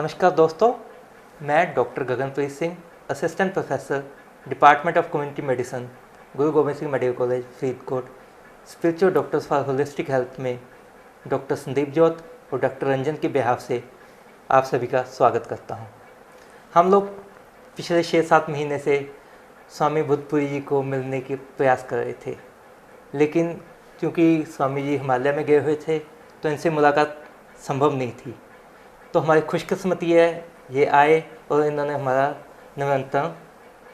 नमस्कार दोस्तों, मैं doctor Gaganpreet Singh, assistant professor, department of community medicine, Guru Gobind Singh medical college, Faridkot, spiritual doctors for holistic health में doctor Sandeep Jot और डॉक्टर रंजन के बिहाफ से आप सभी का स्वागत करता हूं। हम लोग पिछले 6-7 महीने से स्वामी बुद्धपुरी जी को मिलने के प्रयास कर रहे थे, लेकिन क्योंकि स्वामी जी हिमालय में गए हुए थे तो इनसे मुलाकात संभव नहीं थी। तो हमारी खुशकिस्मती है, ये आए और इन्होंने हमारा निमंत्रण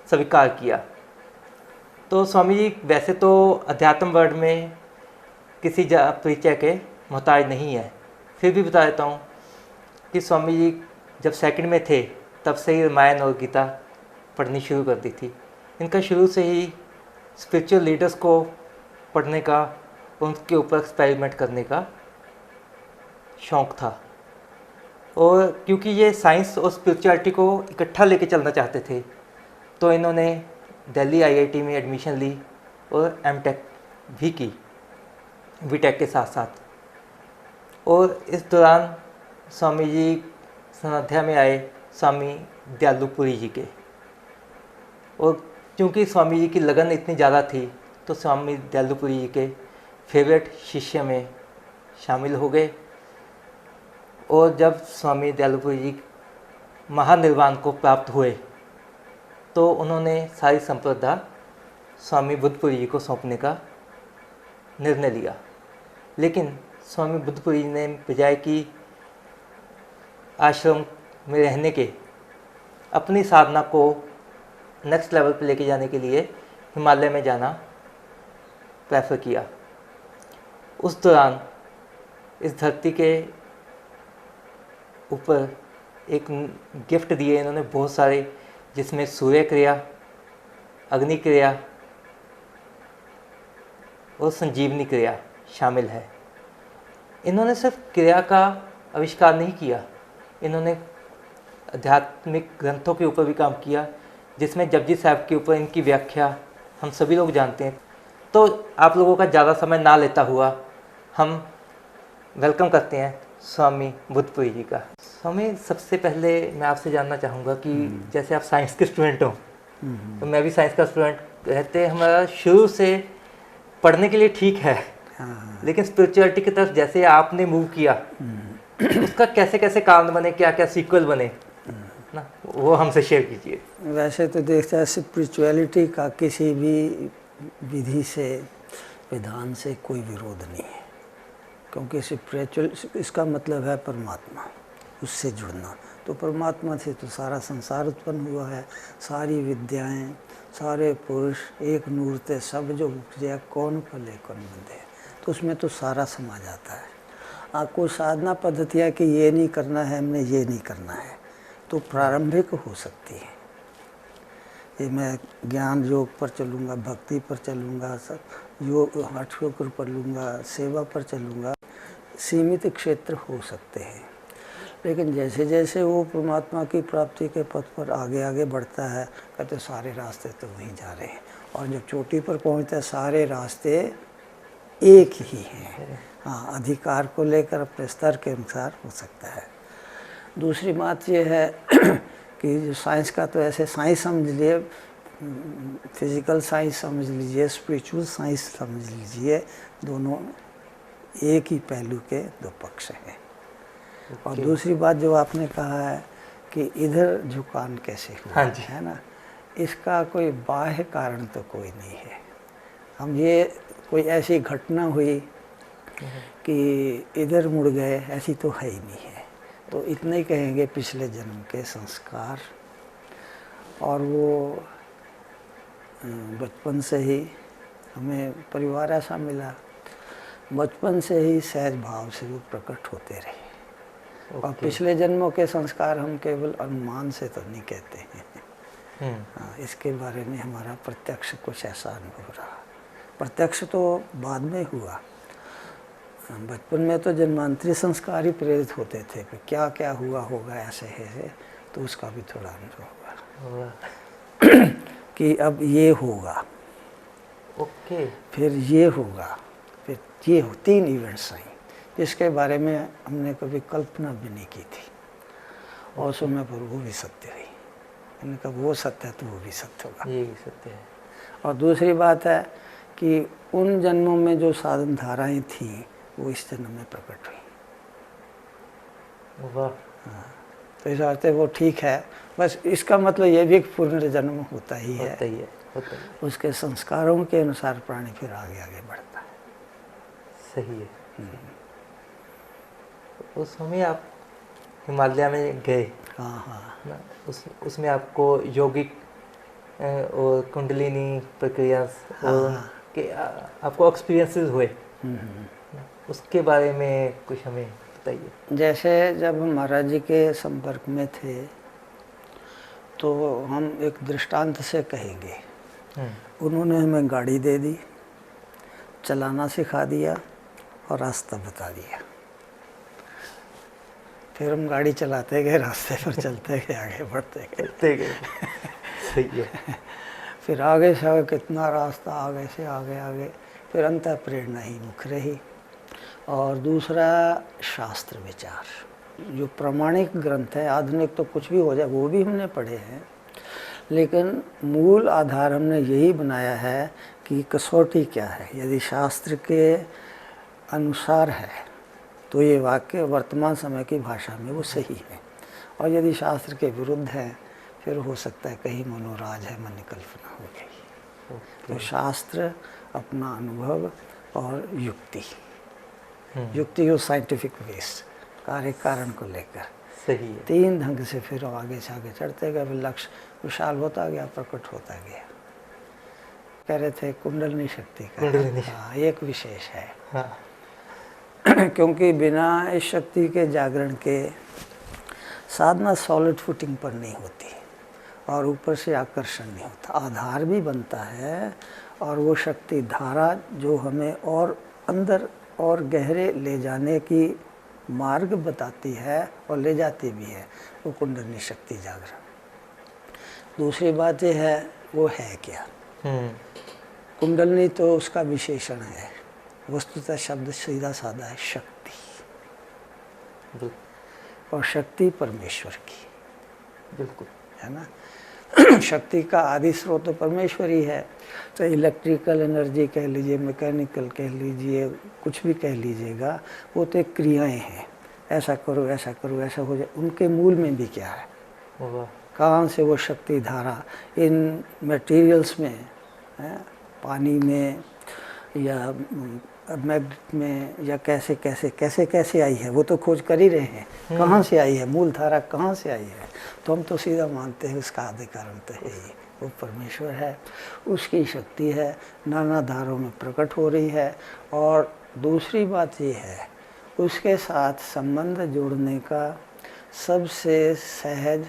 स्वीकार किया। तो स्वामी जी वैसे तो अध्यात्म वर्ल्ड में किसी परिचय के मोहताज नहीं है, फिर भी बता देता हूँ कि स्वामी जी जब सेकंड में थे तब से ही रामायण और गीता पढ़नी शुरू कर दी थी। इनका शुरू से ही स्पिरिचुअल लीडर्स को पढ़ने का, उनके ऊपर एक्सपेरिमेंट करने का शौक़ था। और क्योंकि ये साइंस और स्पिरिचुअलिटी को इकट्ठा लेके चलना चाहते थे तो इन्होंने दिल्ली आईआईटी में एडमिशन ली और एमटेक भी की बीटेक के साथ साथ। और इस दौरान स्वामी जी सानिध्य में आए स्वामी दयालुपुरी जी के, और क्योंकि स्वामी जी की लगन इतनी ज़्यादा थी तो स्वामी दयालुपुरी जी के फेवरेट शिष्य में शामिल हो गए। और जब स्वामी दयालुपुरी जी महानिर्वाण को प्राप्त हुए तो उन्होंने सारी संप्रदा स्वामी बुद्धपुरी जी को सौंपने का निर्णय लिया। लेकिन स्वामी बुद्धपुरी जी ने बजाय कि आश्रम में रहने के अपनी साधना को नेक्स्ट लेवल पर लेके जाने के लिए हिमालय में जाना प्रेफर किया। उस दौरान इस धरती के ऊपर एक गिफ्ट दिए इन्होंने बहुत सारे, जिसमें सूर्य क्रिया, अग्नि क्रिया और संजीवनी क्रिया शामिल है। इन्होंने सिर्फ क्रिया का आविष्कार नहीं किया, इन्होंने आध्यात्मिक ग्रंथों के ऊपर भी काम किया, जिसमें जपजी साहब के ऊपर इनकी व्याख्या हम सभी लोग जानते हैं। तो आप लोगों का ज़्यादा समय ना लेता हुआ हम वेलकम करते हैं स्वामी बुद्धपुरी जी का। स्वामी, सबसे पहले मैं आपसे जानना चाहूँगा कि जैसे आप साइंस के स्टूडेंट हो, तो मैं भी साइंस का स्टूडेंट रहते, हमारा शुरू से पढ़ने के लिए ठीक है, लेकिन स्पिरिचुअलिटी की तरफ जैसे आपने मूव किया उसका कैसे कैसे कारण बने, क्या क्या सीक्वल बने ना, वो हमसे शेयर कीजिए। वैसे तो देखता है स्पिरिचुअलिटी का किसी भी विधि से, विधान से कोई विरोध नहीं है, क्योंकि स्पिरिचुअल इसका मतलब है परमात्मा, उससे जुड़ना। तो परमात्मा से तो सारा संसार उत्पन्न हुआ है, सारी विद्याएं, सारे पुरुष एक नूर ते सब जो उपजे कौन फले कौन बंधे, तो उसमें तो सारा समा जाता है। आपको साधना पद्धतियाँ कि ये नहीं करना है, हमने ये नहीं करना है, तो प्रारंभिक हो सकती है। ये मैं ज्ञान योग पर चलूँगा, भक्ति पर चलूँगा, सब योग हठ योग पर लूँगा, सेवा पर चलूँगा, सीमित क्षेत्र हो सकते हैं। लेकिन जैसे जैसे वो परमात्मा की प्राप्ति के पथ पर आगे आगे बढ़ता है, कहते सारे रास्ते तो वहीं जा रहे हैं, और जब चोटी पर पहुंचता है सारे रास्ते एक ही हैं। हाँ, अधिकार को लेकर अपने स्तर के अनुसार हो सकता है। दूसरी बात ये है कि जो साइंस का, तो ऐसे साइंस समझ लिए, फिजिकल साइंस समझ लीजिए, स्पिरिचुअल साइंस समझ लीजिए, दोनों एक ही पहलू के दो पक्ष हैं। और दूसरी बात जो आपने कहा है कि इधर झुकान कैसे हुआ, हाँ जी, है ना, इसका कोई बाह्य कारण तो कोई नहीं है। हम ये कोई ऐसी घटना हुई कि इधर मुड़ गए, ऐसी तो है ही नहीं है। तो इतना ही कहेंगे पिछले जन्म के संस्कार, और वो बचपन से ही हमें परिवार ऐसा मिला, बचपन से ही सहज भाव से वो प्रकट होते रहे। और पिछले जन्मों के संस्कार हम केवल अनुमान से तो नहीं कहते हैं। हाँ, इसके बारे में हमारा प्रत्यक्ष कुछ ऐसा अनुभव रहा। प्रत्यक्ष तो बाद में हुआ, बचपन में तो जन्मांतरी संस्कार ही प्रेरित होते थे, फिर क्या क्या हुआ होगा ऐसे है, तो उसका भी थोड़ा अनुभव होगा कि अब ये होगा, ओके, फिर ये होगा, फिर ये 3 इवेंट्स आई जिसके बारे में हमने कभी कल्पना भी नहीं की थी। और समय पर वो भी सत्य हुई। मैंने कहा वो सत्य है तो वो भी सत्य होगा। ये भी सत्य है। और दूसरी बात है कि उन जन्मों में जो साधन धाराएं थीं वो इस जन्म में प्रकट हुई। वाह। तो इस अर्थ वो ठीक है। बस इसका मतलब ये भी एक पुनर्जन्म होता ही है। होता ही है, होता ही है। उसके संस्कारों के अनुसार प्राणी फिर आगे आगे बढ़ता है। सही है। उस समय आप हिमालय में गए। हाँ हाँ। ना, उसमें आपको यौगिक और कुंडलिनी प्रक्रिया और हाँ। के आपको एक्सपीरियंसेस हुए ना, उसके बारे में कुछ हमें बताइए। जैसे जब हम महाराज जी के संपर्क में थे तो हम एक दृष्टांत से कहेंगे। उन्होंने हमें गाड़ी दे दी, चलाना सिखा दिया और रास्ता बता दिया। फिर हम गाड़ी चलाते गए, रास्ते पर चलते गए, आगे बढ़ते गए। सही है। फिर आगे से आगे कितना रास्ता, आगे से आगे आगे, फिर अंतः प्रेरणा ही मुख्य रही। और दूसरा शास्त्र विचार, जो प्रामाणिक ग्रंथ है, आधुनिक तो कुछ भी हो जाए वो भी हमने पढ़े हैं, लेकिन मूल आधार हमने यही बनाया है कि कसौटी क्या है। यदि शास्त्र के अनुसार है तो ये वाक्य वर्तमान समय की भाषा में वो सही है, और यदि शास्त्र के विरुद्ध है फिर हो सकता है कहीं मनोराज है, मन कल्पना हो गई। तो शास्त्र, अपना अनुभव और युक्ति, युक्ति और साइंटिफिक बेस्ड कार्य कारण को लेकर सही है। तीन ढंग से फिर आगे से आगे चढ़ते गए। फिर लक्ष्य विशाल होता गया, प्रकट होता गया। कह रहे थे कुंडलिनी शक्ति का हाँ, एक विशेष है। हाँ। क्योंकि बिना इस शक्ति के जागरण के साधना सॉलिड फुटिंग पर नहीं होती और ऊपर से आकर्षण नहीं होता। आधार भी बनता है और वो शक्ति धारा जो हमें और अंदर और गहरे ले जाने की मार्ग बताती है और ले जाती भी है, वो कुंडलिनी शक्ति जागरण। दूसरी बात ये है वो है क्या। कुंडलिनी तो उसका विशेषण है, वस्तुतः शब्द सीधा साधा है शक्ति, और शक्ति परमेश्वर की, बिल्कुल है ना। शक्ति का आदि स्रोत तो परमेश्वर ही है। तो इलेक्ट्रिकल एनर्जी कह लीजिए, मैकेनिकल कह लीजिए, कुछ भी कह लीजिएगा, वो तो एक क्रियाएं हैं। ऐसा करो, ऐसा करो, ऐसा हो जाए। उनके मूल में भी क्या है, कहाँ से वो शक्ति धारा इन मटेरियल्स में है, पानी में या मैग्नेट में, या कैसे कैसे कैसे कैसे आई है, वो तो खोज कर ही रहे हैं। कहाँ से आई है, मूल धारा कहाँ से आई है। तो हम तो सीधा मानते हैं उसका आदि कारण तो है ही, वो परमेश्वर है, उसकी शक्ति है, नाना धारों में प्रकट हो रही है। और दूसरी बात ये है, उसके साथ संबंध जोड़ने का सबसे सहज,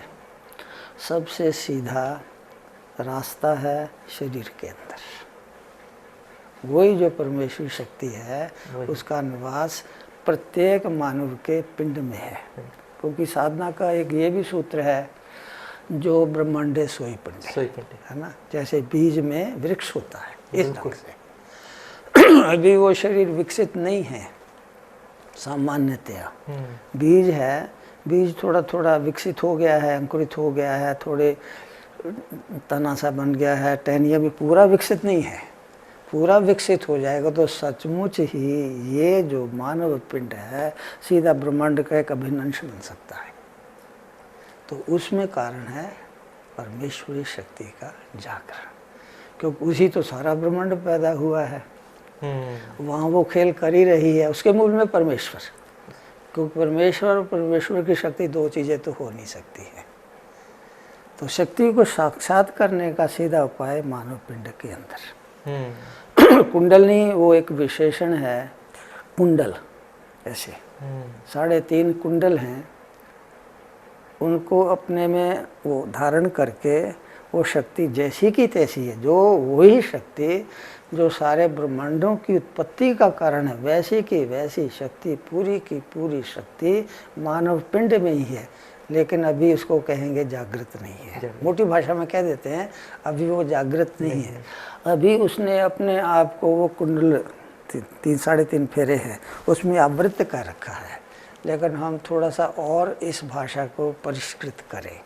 सबसे सीधा रास्ता है शरीर के अंदर। वही जो परमेश्वरी शक्ति है, उसका निवास प्रत्येक मानव के पिंड में है। क्योंकि साधना का एक ये भी सूत्र है, जो ब्रह्मांडे सोई पिंडे, है ना। जैसे बीज में वृक्ष होता है, इस ढंग से अभी वो शरीर विकसित नहीं है सामान्यतया। बीज है, बीज थोड़ा थोड़ा विकसित हो गया है, अंकुरित हो गया है, थोड़े तना सा बन गया है, टहनियाँ भी पूरा विकसित नहीं है। पूरा विकसित हो जाएगा तो सचमुच ही ये जो मानव पिंड है सीधा ब्रह्मांड का एक अभिन्न अंश बन सकता है। तो उसमें कारण है परमेश्वरी शक्ति का जागरण, क्योंकि उसी तो सारा ब्रह्मांड पैदा हुआ है। वहाँ वो खेल कर ही रही है, उसके मूल में परमेश्वर। क्योंकि परमेश्वर और परमेश्वर की शक्ति दो चीज़ें तो हो नहीं सकती है। तो शक्ति को साक्षात करने का सीधा उपाय मानव पिंड के अंदर। कुंडलनी वो एक विशेषण है। कुंडल ऐसे 3.5 कुंडल हैं, उनको अपने में वो धारण करके वो शक्ति जैसी की तैसी है, जो वही शक्ति जो सारे ब्रह्मांडों की उत्पत्ति का कारण है, वैसी की वैसी शक्ति, पूरी की पूरी शक्ति मानव पिंड में ही है। लेकिन अभी उसको कहेंगे जागृत नहीं है, मोटी भाषा में कह देते हैं अभी वो जागृत नहीं है। अभी उसने अपने आप को, वो कुंडल 3-3.5 फेरे हैं, उसमें आवृत कर रखा है, लेकिन हम थोड़ा सा और इस भाषा को परिष्कृत करें,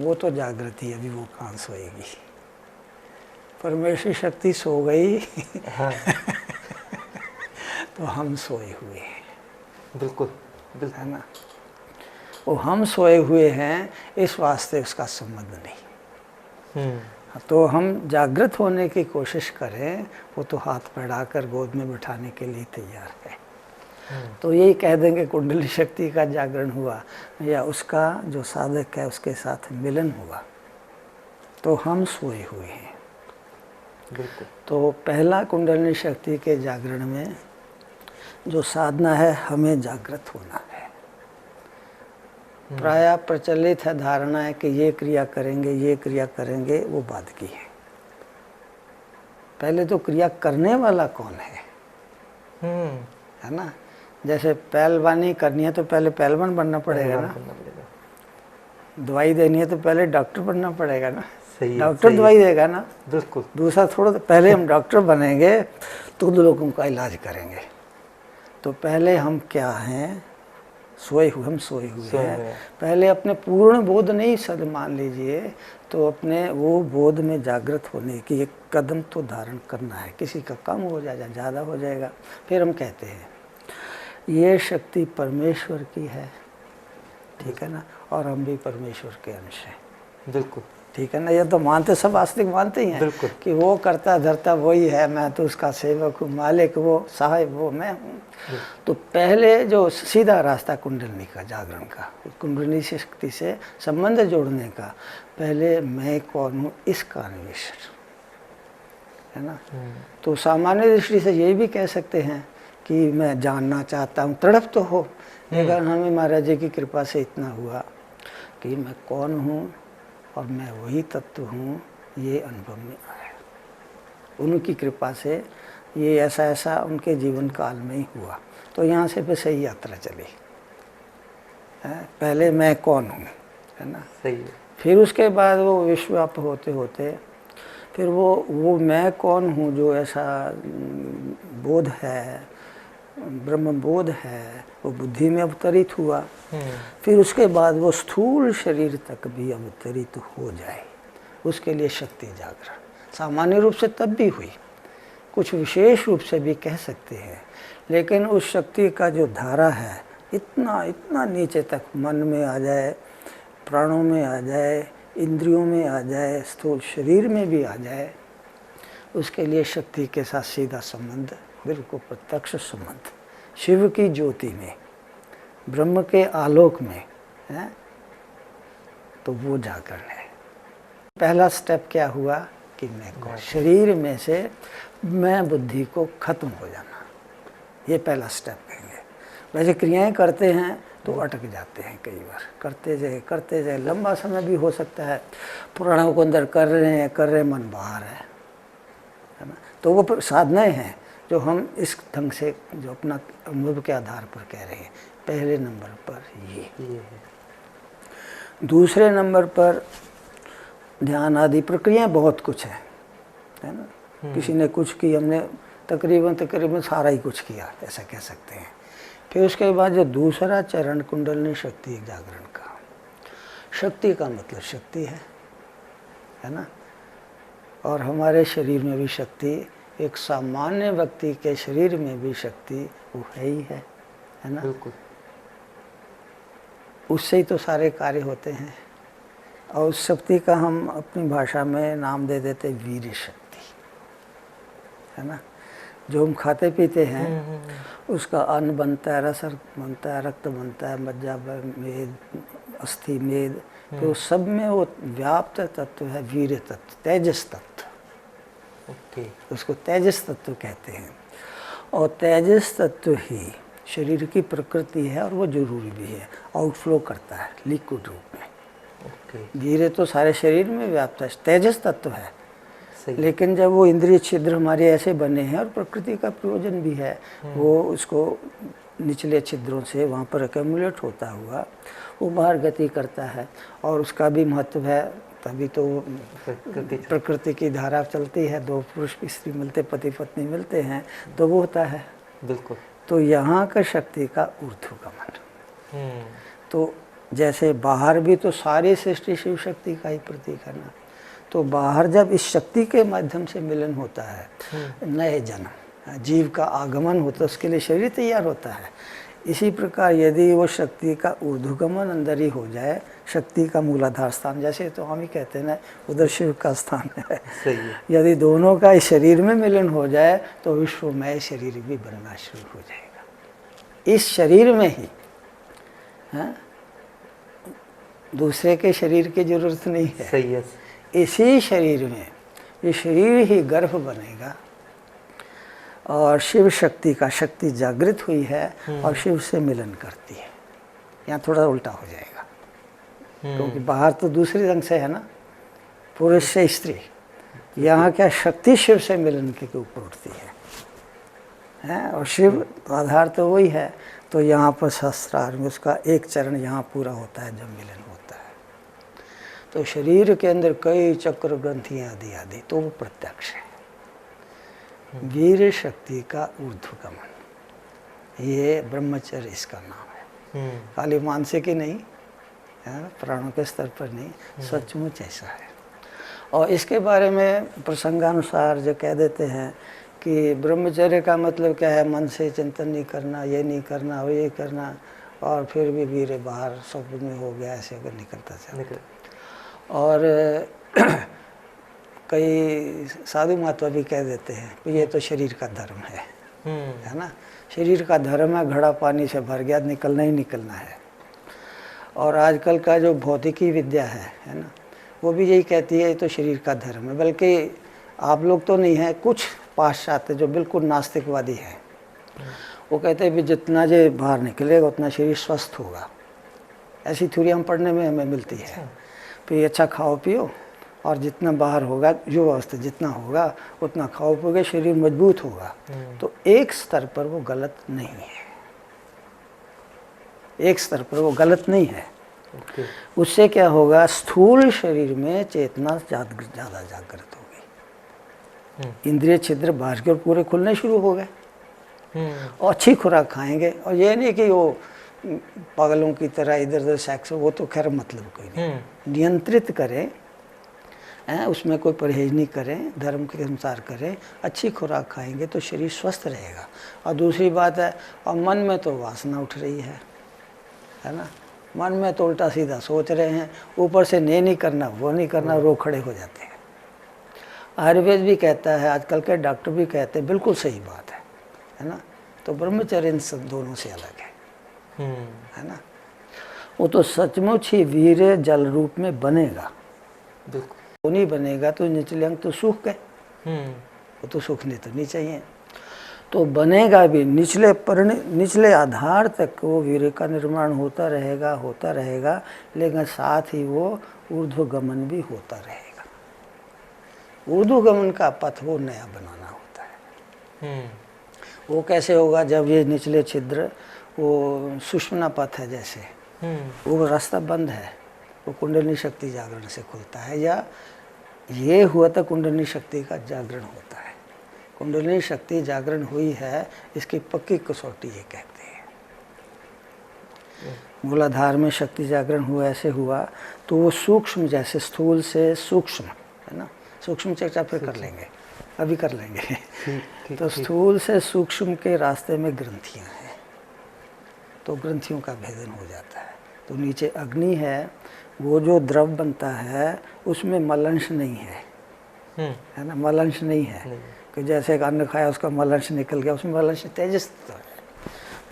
वो तो जागृति, अभी वो कहाँ सोएगी। परमेश्वर शक्ति सो गई हाँ। तो हम सोए हुए हैं। बिल्कुल बिल्कुल है ना, वो हम सोए हुए हैं इस वास्ते उसका संबंध नहीं। तो हम जागृत होने की कोशिश करें, वो तो हाथ बढ़ाकर गोद में बिठाने के लिए तैयार है। तो यही कह देंगे कुंडली शक्ति का जागरण हुआ, या उसका जो साधक है उसके साथ मिलन हुआ, तो हम सोए हुए हैं। बिल्कुल। तो पहला कुंडली शक्ति के जागरण में जो साधना है, हमें जागृत होना है। प्रायः प्रचलित है धारणा है कि ये क्रिया करेंगे, ये क्रिया करेंगे, वो बाद की है। पहले तो क्रिया करने वाला कौन है ना। जैसे पहलवानी करनी है तो पहले पहलवान बनना पड़ेगा ना। दवाई देनी है तो पहले डॉक्टर बनना पड़ेगा ना। डॉक्टर दवाई देगा ना। बिल्कुल। दूसरा थोड़ा, पहले हम डॉक्टर बनेंगे तो लोगों का इलाज करेंगे। तो पहले हम क्या हैं, सोए हुए, हम सोए हुए हैं। पहले अपने पूर्ण बोध नहीं सद मान लीजिए, तो अपने वो बोध में जागृत होने की एक कदम तो धारण करना है। किसी का कम हो जाएगा, ज़्यादा हो जाएगा, फिर हम कहते हैं ये शक्ति परमेश्वर की है, ठीक है ना, और हम भी परमेश्वर के अंश हैं। बिल्कुल ठीक है ना। ये तो मानते, सब आस्तिक मानते ही हैं कि वो करता धरता वही है, मैं तो उसका सेवक हूँ, मालिक वो, साहिब वो, मैं हूँ। तो पहले जो सीधा रास्ता कुंडली का जागरण का, कुंडली शक्ति से संबंध जोड़ने का, पहले मैं कौन हूँ इसका अन्वेषण है ना। तो सामान्य दृष्टि से यही भी कह सकते हैं कि मैं जानना चाहता हूँ, तड़प तो हो, लेकिन हमें महाराज जी की कृपा से इतना हुआ कि मैं कौन हूँ और मैं वही तत्व हूँ, ये अनुभव में आया। उनकी कृपा से ये ऐसा ऐसा उनके जीवन काल में ही हुआ। तो यहाँ से फिर सही यात्रा चली है। पहले मैं कौन हूँ, है ना। सही है। फिर उसके बाद वो विश्वव्याप होते होते फिर वो मैं कौन हूँ जो ऐसा बोध है, ब्रह्म बोध है, वो बुद्धि में अवतरित हुआ। फिर उसके बाद वो स्थूल शरीर तक भी अवतरित हो जाए, उसके लिए शक्ति जागरण सामान्य रूप से तब भी हुई, कुछ विशेष रूप से भी कह सकते हैं। लेकिन उस शक्ति का जो धारा है, इतना इतना नीचे तक मन में आ जाए, प्राणों में आ जाए, इंद्रियों में आ जाए, स्थूल शरीर में भी आ जाए, उसके लिए शक्ति के साथ सीधा संबंध, बिल्कुल प्रत्यक्ष संबंध, शिव की ज्योति में, ब्रह्म के आलोक में है। तो वो जागरण है। पहला स्टेप क्या हुआ कि मैं को शरीर में से मैं बुद्धि को खत्म हो जाना, ये पहला स्टेप कहेंगे। वैसे क्रियाएं करते हैं तो अटक जाते हैं, कई बार करते जाए लंबा समय भी हो सकता है। पुराणों को अंदर कर रहे हैं, मन बाहर है ना। तो वो साधनाएं हैं जो हम इस ढंग से जो अपना अनुभव के आधार पर कह रहे हैं। पहले नंबर पर ये है। दूसरे नंबर पर ध्यान आदि प्रक्रियाएं बहुत कुछ है ना। किसी ने कुछ की, हमने तकरीबन सारा ही कुछ किया, ऐसा कह सकते हैं। फिर उसके बाद जो दूसरा चरण कुंडलिनी शक्ति जागरण का, शक्ति का मतलब शक्ति है ना। और हमारे शरीर में भी शक्ति, एक सामान्य व्यक्ति के शरीर में भी शक्ति वो है ही है ना। बिल्कुल। उससे ही तो सारे कार्य होते हैं। और उस शक्ति का हम अपनी भाषा में नाम दे देते वीर शक्ति, है ना। जो हम खाते पीते हैं उसका अन्न बनता है, रस बनता है, रक्त बनता है, मज्जा, मेद, अस्थि, मेद, तो सब में वो व्याप्त तत्व है वीर तत्व, तेजस तत्व। उसको तेजस तत्व कहते हैं। और तेजस तत्व ही शरीर की प्रकृति है और वो जरूरी भी है, आउटफ्लो करता है लिक्विड रूप में। धीरे तो सारे शरीर में व्याप्त है, तेजस तत्व है। लेकिन जब वो इंद्रिय छिद्र हमारे ऐसे बने हैं और प्रकृति का प्रयोजन भी है, वो उसको निचले छिद्रों से वहाँ पर एक्यूमुलेट होता हुआ वो बाहर गति करता है। और उसका भी महत्व है, तभी तो प्रकृति की धारा चलती है। दो पुरुष स्त्री मिलते, पति पत्नी मिलते हैं तो वो होता है। बिल्कुल। तो यहाँ का शक्ति का ऊर्ध्वगमन, तो जैसे बाहर भी तो सारी सृष्टि शिव शक्ति का ही प्रतीक है ना, तो बाहर जब इस शक्ति के माध्यम से मिलन होता है, नए जन्म जीव का आगमन होता है, उसके लिए शरीर तैयार होता है। इसी प्रकार यदि वो शक्ति का ऊर्ध्वगमन अंदर ही हो जाए, शक्ति का मूलाधार स्थान, जैसे तो हम ही कहते हैं ना उधर शिव का स्थान है, सही है। यदि दोनों का इस शरीर में मिलन हो जाए तो विश्वमय शरीर भी बनना शुरू हो जाएगा। इस शरीर में ही है, दूसरे के शरीर की जरूरत नहीं है। सही है। इसी शरीर में ये शरीर ही गर्भ बनेगा और शिव शक्ति का शक्ति जागृत हुई है और शिव से मिलन करती है। यहाँ थोड़ा उल्टा हो जाएगा, क्योंकि बाहर तो दूसरे रंग से है ना, पुरुष से स्त्री, यहाँ क्या शक्ति शिव से मिलन के ऊपर उठती है और शिव आधार तो वही है। तो यहाँ पर सहस्त्रार में उसका एक चरण यहाँ पूरा होता है जब मिलन होता है। तो शरीर के अंदर कई चक्र ग्रंथियाँ आदि आदि, तो वो प्रत्यक्ष है। वीर शक्ति का ऊर्ध्वगमन, ये ब्रह्मचर्य इसका नाम है। खाली मानसिक ही नहीं, प्राणों के स्तर पर नहीं, सचमुच ऐसा है। और इसके बारे में प्रसंगानुसार जो कह देते हैं कि ब्रह्मचर्य का मतलब क्या है, मन से चिंतन नहीं करना, ये नहीं करना, वो ये करना, और फिर भी वीर बाहर सब में हो गया, ऐसे अगर निकलता चलता। और कई साधु महात्मा भी कह देते हैं कि ये तो शरीर का धर्म है ना, शरीर का धर्म है, घड़ा पानी से भर गया, निकलना ही निकलना है। और आजकल का जो भौतिकी विद्या है ना, वो भी यही कहती है ये तो शरीर का धर्म है। बल्कि आप लोग तो नहीं है, कुछ पाश्चात्य जो बिल्कुल नास्तिकवादी है, वो कहते हैं भी जितना जो बाहर निकलेगा उतना शरीर स्वस्थ होगा। ऐसी थ्योरी हम पढ़ने में हमें मिलती है। फिर अच्छा खाओ पियो और जितना बाहर होगा, जो अवस्था जितना होगा उतना खाओ पियोगे, शरीर मजबूत होगा। तो एक स्तर पर वो गलत नहीं है, एक स्तर पर वो गलत नहीं है। उससे क्या होगा, स्थूल शरीर में चेतना ज़्यादा जागृत होगी, इंद्रिय छिद्र बाहर के और पूरे खुलने शुरू हो गए और अच्छी खुराक खाएंगे। और ये नहीं कि वो पागलों की तरह इधर उधर सेक्स, वो तो खैर मतलब कोई नहीं, नियंत्रित करें, उसमें कोई परहेज नहीं करें, धर्म के अनुसार करें, अच्छी खुराक खाएंगे तो शरीर स्वस्थ रहेगा। और दूसरी बात है, और मन में तो वासना उठ रही है ना, मन में तो उल्टा सीधा सोच रहे हैं, ऊपर से नहीं करना, वो नहीं करना, रो खड़े हो जाते हैं। आयुर्वेद भी कहता है, आजकल के डॉक्टर भी कहते हैं, बिल्कुल सही बात है ना। तो ब्रह्मचर्य इन सब दोनों से अलग है ना। वो तो सचमुच ही वीर्य जल रूप में बनेगा, वो नहीं बनेगा तो निचले अंग तो सूख गए, वो तो सूखने तो नहीं चाहिए। तो बनेगा भी, निचले आधार तक वो वीर्य का निर्माण होता रहेगा, लेकिन साथ ही वो ऊर्ध्वगमन भी होता रहेगा। ऊर्ध्वगमन का पथ वो नया बनाना होता है। वो कैसे होगा, जब ये निचले छिद्र, वो सुषुम्ना पथ है जैसे, वो रास्ता बंद है, वो कुंडलिनी शक्ति जागरण से खुलता है, या ये हुआ था कुंडलिनी शक्ति का जागरण होता है। कुंडलिनी शक्ति जागरण हुई है, इसकी पक्की कसौटी ये कहते हैं। मूलाधार में शक्ति जागरण हुआ, ऐसे हुआ तो वो सूक्ष्म, जैसे स्थूल से सूक्ष्म है ना, सूक्ष्म चर्चा फिर कर लेंगे, अभी कर लेंगे। तो स्थूल से सूक्ष्म के रास्ते में ग्रंथियां हैं, तो ग्रंथियों का भेदन हो जाता है। तो नीचे अग्नि है, वो जो द्रव बनता है उसमें मलंश नहीं है ना, मलंश नहीं है कि जैसे एक अन्न खाया उसका मलंश निकल गया, उसमें मलंश तेजस तो है।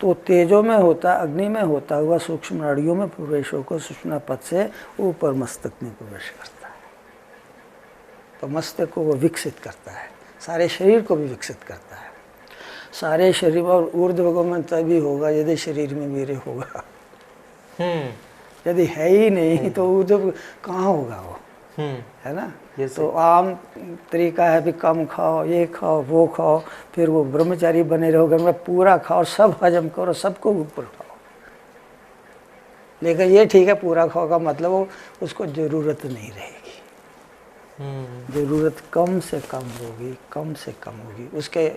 तो तेजों में होता, अग्नि में होता हुआ सूक्ष्म नाड़ियों में प्रवेश होकर सुषुम्ना पथ से ऊपर मस्तक में प्रवेश करता है। तो मस्तक को वो विकसित करता है, सारे शरीर को भी विकसित करता है। सारे शरीर, और ऊर्ध्वगमन तभी होगा यदि शरीर में वीर्य होगा। यदि है ही नहीं तो ऊर्ध्व कहाँ होगा वो, है ना। तो आम तरीका है भी कम खाओ, ये खाओ, वो खाओ, फिर वो ब्रह्मचारी बने रहोगे, मैं पूरा खाओ, सब हजम करो, सबको ऊपर खाओ। लेकिन ये ठीक है, पूरा खाओ का मतलब वो उसको जरूरत नहीं रहेगी, जरूरत कम से कम होगी, कम से कम होगी। उसके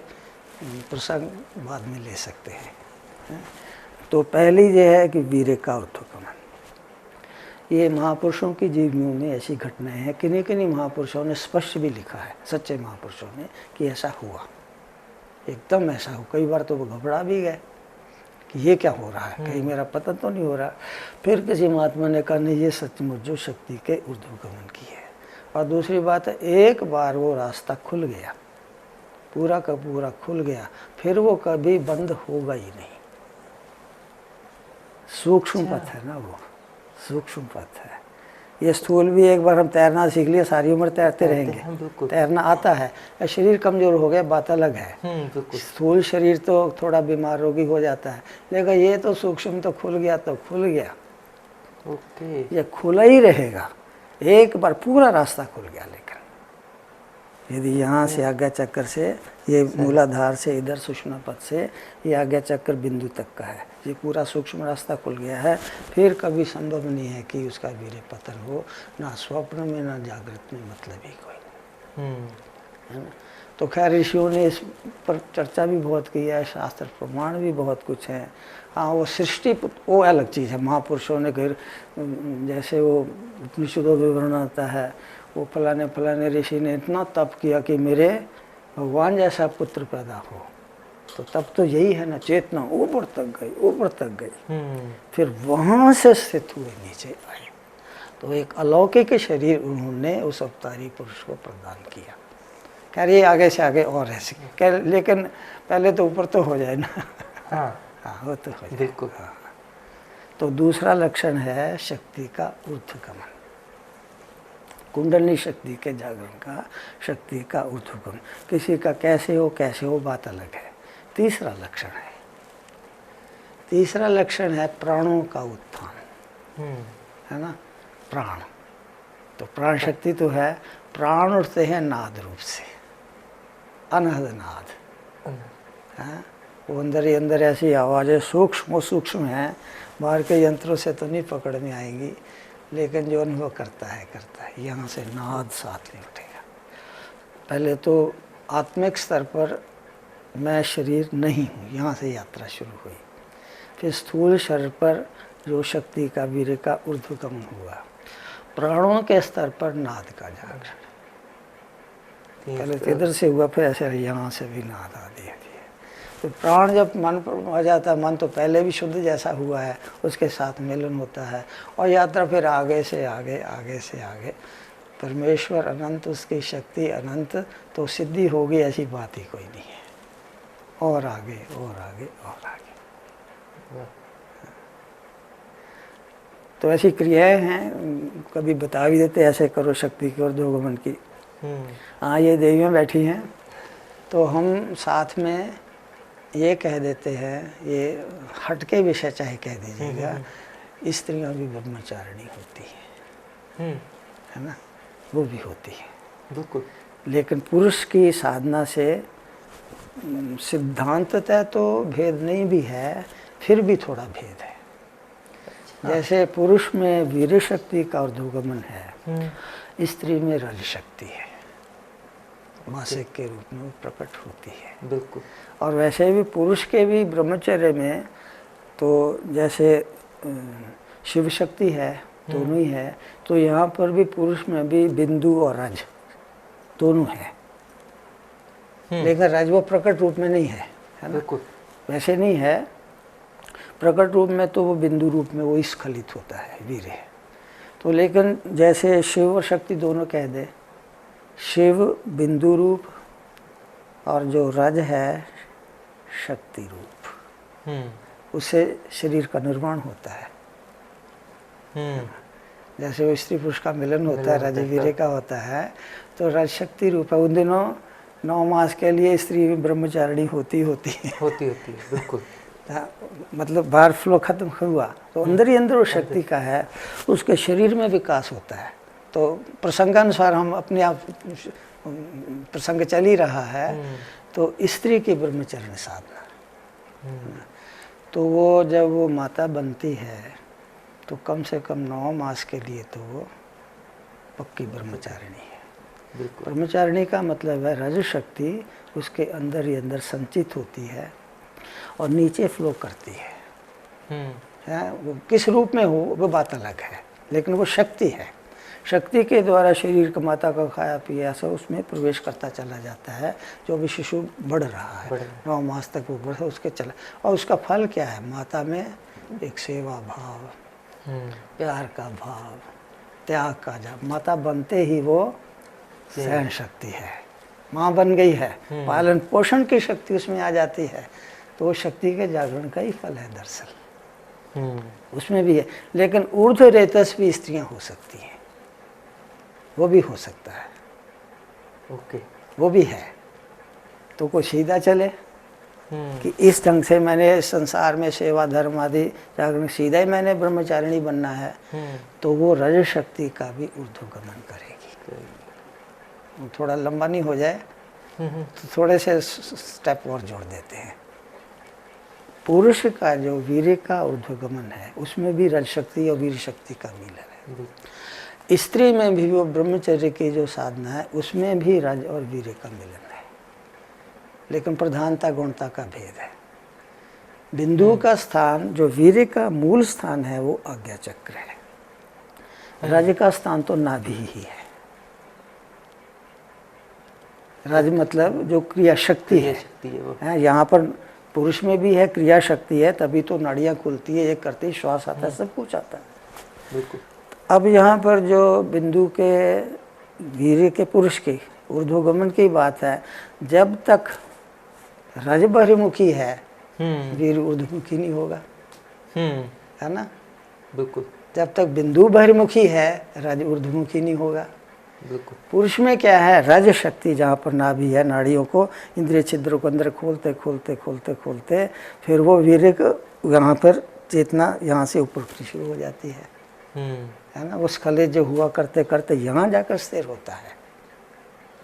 प्रसंग बाद में ले सकते हैं। तो पहली ये है कि वीर्य का ऊर्ध्वगमन। ये महापुरुषों की जीवनियों में ऐसी घटनाएं हैं, किन्हीं किन्हीं महापुरुषों ने स्पष्ट भी लिखा है, सच्चे महापुरुषों ने, कि ऐसा हुआ, एकदम ऐसा हो। कई बार तो वो घबरा भी गए कि ये क्या हो रहा है, कहीं मेरा पतन तो नहीं हो रहा। फिर किसी महात्मा ने कहा नहीं, ये सचमुच जो शक्ति के ऊर्ध्वगमन की है। और दूसरी बात है, एक बार वो रास्ता खुल गया, पूरा का पूरा खुल गया, फिर वो कभी बंद होगा ही नहीं। सूक्ष्म पथ है ना, वो सूक्ष्म पथ है। ये स्थूल भी एक बार हम तैरना सीख लिया, सारी उम्र तैरते रहेंगे, तैरना आता है। शरीर कमजोर हो गया, बात अलग है। स्थूल शरीर तो थोड़ा बीमार रोगी हो जाता है, लेकिन ये तो सूक्ष्म तो खुल गया तो खुल गया। ये खुला ही रहेगा, एक बार पूरा रास्ता खुल गया। लेकिन यदि यहाँ से आज्ञा चक्र से, ये मूलाधार से इधर सुषुम्ना पथ से ये आज्ञा चक्र बिंदु तक का है, ये पूरा सूक्ष्म रास्ता खुल गया है, फिर कभी संभव नहीं है कि उसका वीर्य पतन हो, ना स्वप्न में ना जागृत में, मतलब ही कोई है ना। तो खैर ऋषियों ने इस पर चर्चा भी बहुत की है, शास्त्र प्रमाण भी बहुत कुछ है। हाँ, वो सृष्टि वो अलग चीज़ है। महापुरुषों ने फिर जैसे वो उपनिषदों में विवरण आता है, वो फलाने फलाने ऋषि ने इतना तप किया कि मेरे भगवान जैसा पुत्र पैदा हो, तो तब तो यही है ना, चेतना ऊपर तक गई, ऊपर तक गई, फिर वहाँ से स्थित हुए नीचे आए। तो एक अलौकिक शरीर उन्होंने उस अवतारी पुरुष को प्रदान किया। कह रही आगे से आगे और ऐसे कह, लेकिन पहले तो ऊपर तो हो जाए ना। हाँ, वो तो हो जाए, बिल्कुल। हाँ। तो दूसरा लक्षण है शक्ति का ऊर्ध्वगमन, कुंडली शक्ति के जागरण का, शक्ति का ऊर्ध्वगमन। किसी का कैसे हो बात अलग है। तीसरा लक्षण है प्राणों का उत्थान, है ना, प्राण। तो प्राण शक्ति तो है, प्राण उठते हैं नाद रूप से, अनहद नाद है। वो अंदर ही अंदर ऐसी आवाज़ें सूक्ष्म हैं, बाहर के यंत्रों से तो नहीं पकड़ में आएंगी, लेकिन जो अनुभव करता है यहाँ से नाद साथ में उठेगा। पहले तो आत्मिक स्तर पर मैं शरीर नहीं हूँ, यहाँ से यात्रा शुरू हुई। फिर स्थूल शरीर पर जो शक्ति का, वीर्य का ऊर्ध्वगमन हुआ। प्राणों के स्तर पर नाद का जागरण, पहले तो इधर से हुआ, फिर ऐसे यहाँ से भी नाद आदि है। तो प्राण जब मन पर आ जाता है, मन तो पहले भी शुद्ध जैसा हुआ है, उसके साथ मिलन होता है, और यात्रा फिर आगे से आगे, आगे से आगे। परमेश्वर अनंत, उसकी शक्ति अनंत, तो सिद्धि होगी ऐसी बात ही कोई नहीं है। और आगे और आगे और आगे। तो ऐसी क्रियाएं हैं, कभी बता भी देते ऐसे करो शक्ति की और ऊर्ध्वगमन की। हाँ, ये देवियाँ बैठी हैं, तो हम साथ में ये कह देते हैं, ये हटके विषय चाहे कह दीजिएगा, स्त्रियाँ भी ब्रह्मचारिणी होती है ना, वो भी होती है, बिल्कुल। लेकिन पुरुष की साधना से सिद्धांततः तो भेद नहीं भी है, फिर भी थोड़ा भेद है। जैसे पुरुष में वीर्य शक्ति का ऊर्ध्वगमन है, स्त्री में रज शक्ति है, मासिक के रूप में प्रकट होती है, बिल्कुल। और वैसे भी पुरुष के भी ब्रह्मचर्य में तो जैसे शिव शक्ति है, दोनों ही है, तो यहाँ पर भी पुरुष में भी बिंदु और रज दोनों है, लेकिन रज वो प्रकट रूप में नहीं है ना, बिल्कुल। वैसे नहीं है, प्रकट रूप में तो वो बिंदु रूप में वो स्खलित होता है, वीर्य। तो लेकिन जैसे शिव और शक्ति दोनों कह दे, शिव बिंदु रूप और जो रज है शक्ति रूप, उससे शरीर का निर्माण होता है। जैसे वो स्त्री पुरुष का मिलन होता है, रज वीर्य का होता है, तो रज शक्ति रूप है। उन दिनों 9 मास के लिए स्त्री ब्रह्मचारिणी होती है, बिल्कुल। मतलब बाहर फ्लो खत्म हुआ तो अंदर ही अंदर वो शक्ति का है, उसके शरीर में विकास होता है। तो प्रसंगानुसार हम अपने आप, प्रसंग चल ही रहा है, तो स्त्री की ब्रह्मचर्य साधना, तो वो जब वो माता बनती है तो कम से कम 9 मास के लिए तो वो पक्की ब्रह्मचारिणी है। ब्रह्मचारिणी का मतलब है रज शक्ति उसके अंदर ही अंदर संचित होती है और नीचे फ्लो करती है, है, वो किस रूप में हो वो बात अलग है, लेकिन वो शक्ति है। शक्ति के द्वारा शरीर का माता का खाया पिया सब उसमें प्रवेश करता चला जाता है। जो भी शिशु बढ़ रहा है 9 मास तक वो बढ़ उसके चला, और उसका फल क्या है? माता में एक सेवा भाव, प्यार का भाव, त्याग का जब माता बनते ही वो सहन शक्ति है, माँ बन गई है, पालन पोषण की शक्ति उसमें आ जाती है, तो वो शक्ति के जागरण का ही फल है दरअसल। उसमें भी है, लेकिन ऊर्ध्व रेतस भी स्त्रियां हो सकती हैं, वो भी हो सकता है। ओके, वो भी है। तो कोई सीधा चले कि इस ढंग से मैंने संसार में सेवा धर्म आदि जागरण सीधा ही मैंने ब्रह्मचारिणी बनना है, तो वो रज शक्ति का भी ऊर्ध्वगमन करेगी। थोड़ा लंबा नहीं हो जाए तो थोड़े से स्टेप और जोड़ देते हैं। पुरुष का जो वीर्य का ऊर्ध्वगमन है उसमें भी रज शक्ति और वीर शक्ति का मिलन है। स्त्री में भी वो ब्रह्मचर्य की जो साधना है उसमें भी रज और वीर्य का मिलन है, लेकिन प्रधानता गुणता का भेद है। बिंदु का स्थान जो वीर्य का मूल स्थान है वो आज्ञा चक्र है, रज का स्थान तो नाभि ही है। रज मतलब जो क्रिया शक्ति है, यहाँ पर पुरुष में भी है क्रिया शक्ति है, तभी तो नाड़ियाँ खुलती है, ये करते श्वास आता है, सब कुछ आता है। बिल्कुल। अब यहाँ पर जो बिंदु के वीर्य के पुरुष की ऊर्ध्वगमन की बात है, जब तक रज बहिर्मुखी है वीर ऊर्ध्वमुखी नहीं होगा, है ना? बिल्कुल। जब तक बिंदु बहिर्मुखी है रज ऊर्ध्वमुखी नहीं होगा। बिल्कुल। पुरुष में क्या है? रज शक्ति जहाँ पर नाभि है, नाड़ियों को इंद्रिय छिद्रों को अंदर खोलते खोलते खोलते खोलते फिर वो वीर्य यहाँ पर चेतना यहाँ से ऊपर उठनी शुरू हो जाती है ना? उस खले जो हुआ करते करते यहाँ जाकर स्थिर होता है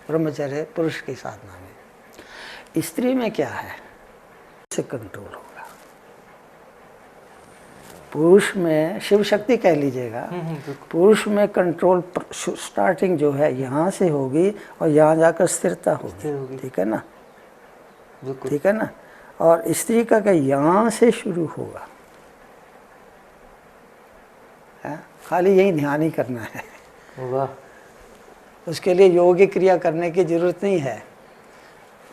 ब्रह्मचर्य पुरुष की साधना में। स्त्री में क्या है? से कंट्रोल होगा। पुरुष में शिव शक्ति कह लीजिएगा, पुरुष में कंट्रोल स्टार्टिंग जो है यहाँ से होगी और यहाँ जाकर स्थिरता होगी, ठीक है ना? ठीक है ना? और स्त्री का क्या यहाँ से शुरू होगा, है? खाली यही ध्यान ही करना है। वाह। उसके लिए योग क्रिया करने की जरूरत नहीं है,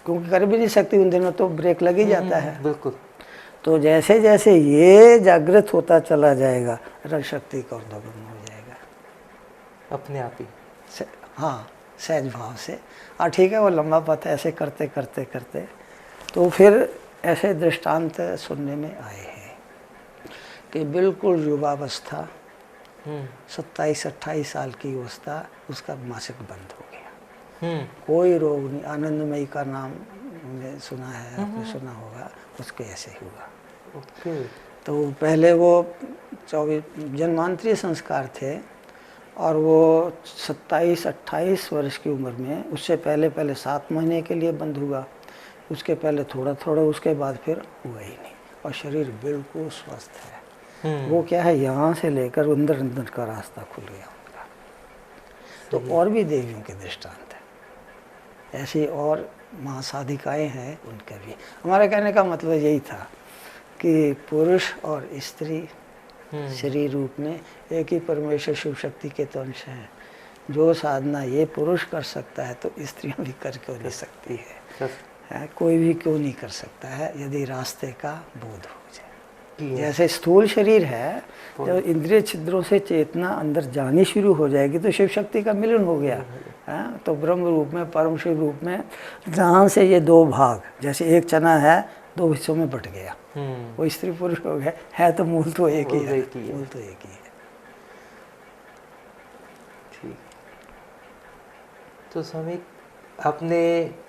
क्योंकि कर भी नहीं सकती उन दिनों, तो ब्रेक लग ही जाता है। बिल्कुल। तो जैसे जैसे ये जागृत होता चला जाएगा रज शक्ति का ऊर्ध्वगमन हो जाएगा अपने आप ही। हाँ, सहज भाव से। ठीक है, वो लंबा पथ है, ऐसे करते करते करते तो फिर ऐसे दृष्टांत सुनने में आए हैं कि बिल्कुल युवावस्था 27-28 साल की अवस्था उसका मासिक बंद हो गया, कोई रोग नहीं। आनंदमयी का नाम मैंने सुना है, आपने सुना होगा, उसके ऐसे हुआ। ओके। तो पहले वो 24 जन्मांतरीय संस्कार थे और वो 27-28 वर्ष की उम्र में, उससे पहले 7 महीने के लिए बंद हुआ, उसके पहले थोड़ा थोड़ा, उसके बाद फिर हुआ ही नहीं, और शरीर बिल्कुल स्वस्थ है। वो क्या है, यहाँ से लेकर अंदर अंदर का रास्ता खुल गया उनका। तो और भी देवियों के दृष्टांत है, ऐसी और महासाधिकाएँ हैं उनका भी। हमारे कहने का मतलब यही था कि पुरुष और स्त्री शरीर रूप में एक ही परमेश्वर शिव शक्ति के तो अंश हैं। जो साधना ये पुरुष कर सकता है तो स्त्रियां भी कर क्यों नहीं सकती है? कोई भी क्यों नहीं कर सकता है यदि रास्ते का बोध हो जाए। जैसे स्थूल शरीर है, जब इंद्रिय छिद्रों से चेतना अंदर जानी शुरू हो जाएगी तो शिव शक्ति का मिलन हो गया है। तो ब्रह्म रूप में, परम शिव रूप में, जहाँ से ये 2 भाग, जैसे एक चना है 2 हिस्सों में बट गया, वो स्त्री पुरुष हो गया, है तो मूल तो एक ही है, मूल तो एक ही है। ठीक। तो स्वामी आपने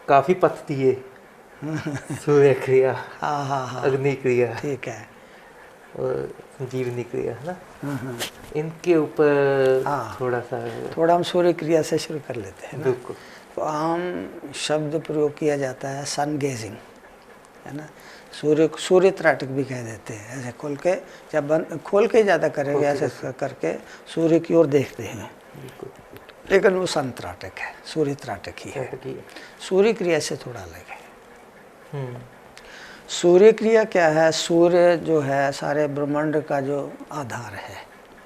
काफी पथ दिए, सूर्य क्रिया, हाँ, अग्नि क्रिया, ठीक है, और जीवनी क्रिया, है ना? इनके ऊपर थोड़ा हम सूर्य क्रिया से शुरू कर लेते हैं। बिल्कुल। तो आम शब्द प्रयोग किया जाता है सन गेजिंग, है ना? सूर्य त्राटक भी कह देते हैं। ऐसे खोल के, जब बंद खोल के ज़्यादा करेंगे, ऐसे करके सूर्य की ओर देखते हैं, लेकिन वो सन त्राटक है, सूर्य त्राटक ही है। सूर्य क्रिया से थोड़ा अलग है। सूर्य क्रिया क्या है? सूर्य जो है सारे ब्रह्मांड का जो आधार है,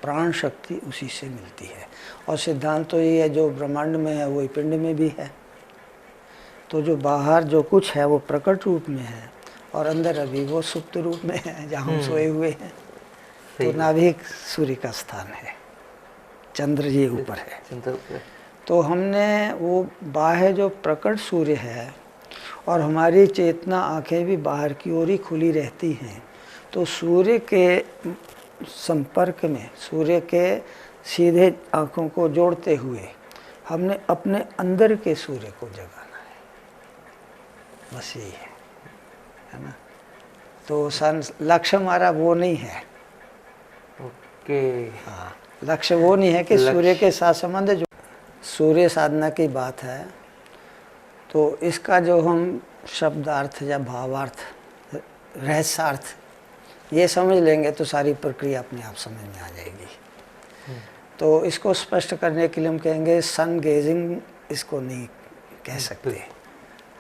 प्राण शक्ति उसी से मिलती है। और सिद्धांत तो ये है, जो ब्रह्मांड में है वही पिंड में भी है। तो जो बाहर जो कुछ है वो प्रकट रूप में है, और अंदर अभी वो सुप्त रूप में है, जहाँ हम सोए हुए हैं। तो नाभिक सूर्य का स्थान है, चंद्र जी ऊपर है। तो हमने वो बाह्य जो प्रकट सूर्य है, और हमारी चेतना आंखें भी बाहर की ओर ही खुली रहती हैं, तो सूर्य के संपर्क में, सूर्य के सीधे आंखों को जोड़ते हुए हमने अपने अंदर के सूर्य को जगाना है, बस यही है ना। तो लक्ष्य हमारा वो नहीं है। ओके। हाँ, लक्ष्य वो नहीं है कि सूर्य के साथ संबंध जो सूर्य साधना की बात है, तो इसका जो हम शब्दार्थ या भावार्थ, रहस्यार्थ ये समझ लेंगे तो सारी प्रक्रिया अपने आप समझ में आ जाएगी। तो इसको स्पष्ट करने के लिए हम कहेंगे सन गेजिंग इसको नहीं कह सकते।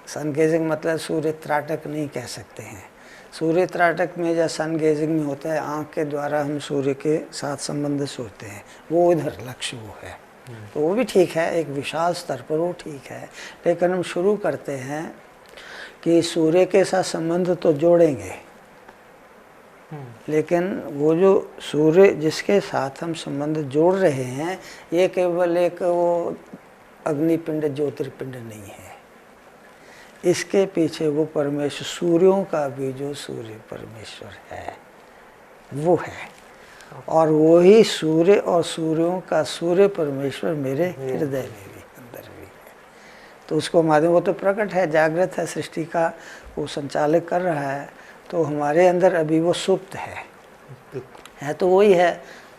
सन गेजिंग मतलब सूर्य त्राटक नहीं कह सकते हैं। सूर्य त्राटक में या सन गेजिंग में होता है आँख के द्वारा हम सूर्य के साथ संबंध सोचते हैं, वो इधर लक्ष्य वो है। तो वो भी ठीक है, एक विशाल स्तर पर वो ठीक है, लेकिन हम शुरू करते हैं कि सूर्य के साथ संबंध तो जोड़ेंगे, लेकिन वो जो सूर्य जिसके साथ हम संबंध जोड़ रहे हैं ये केवल एक वो अग्निपिंड ज्योतिर्पिंड नहीं है। इसके पीछे वो परमेश्वर, सूर्यों का भी जो सूर्य परमेश्वर है वो है, और वही सूर्य और सूर्यों का सूर्य परमेश्वर मेरे हृदय में भी, अंदर भी है। तो उसको माध्यम, वो तो प्रकट है, जागृत है, सृष्टि का वो संचालक कर रहा है। तो हमारे अंदर अभी वो सुप्त है तो वही है,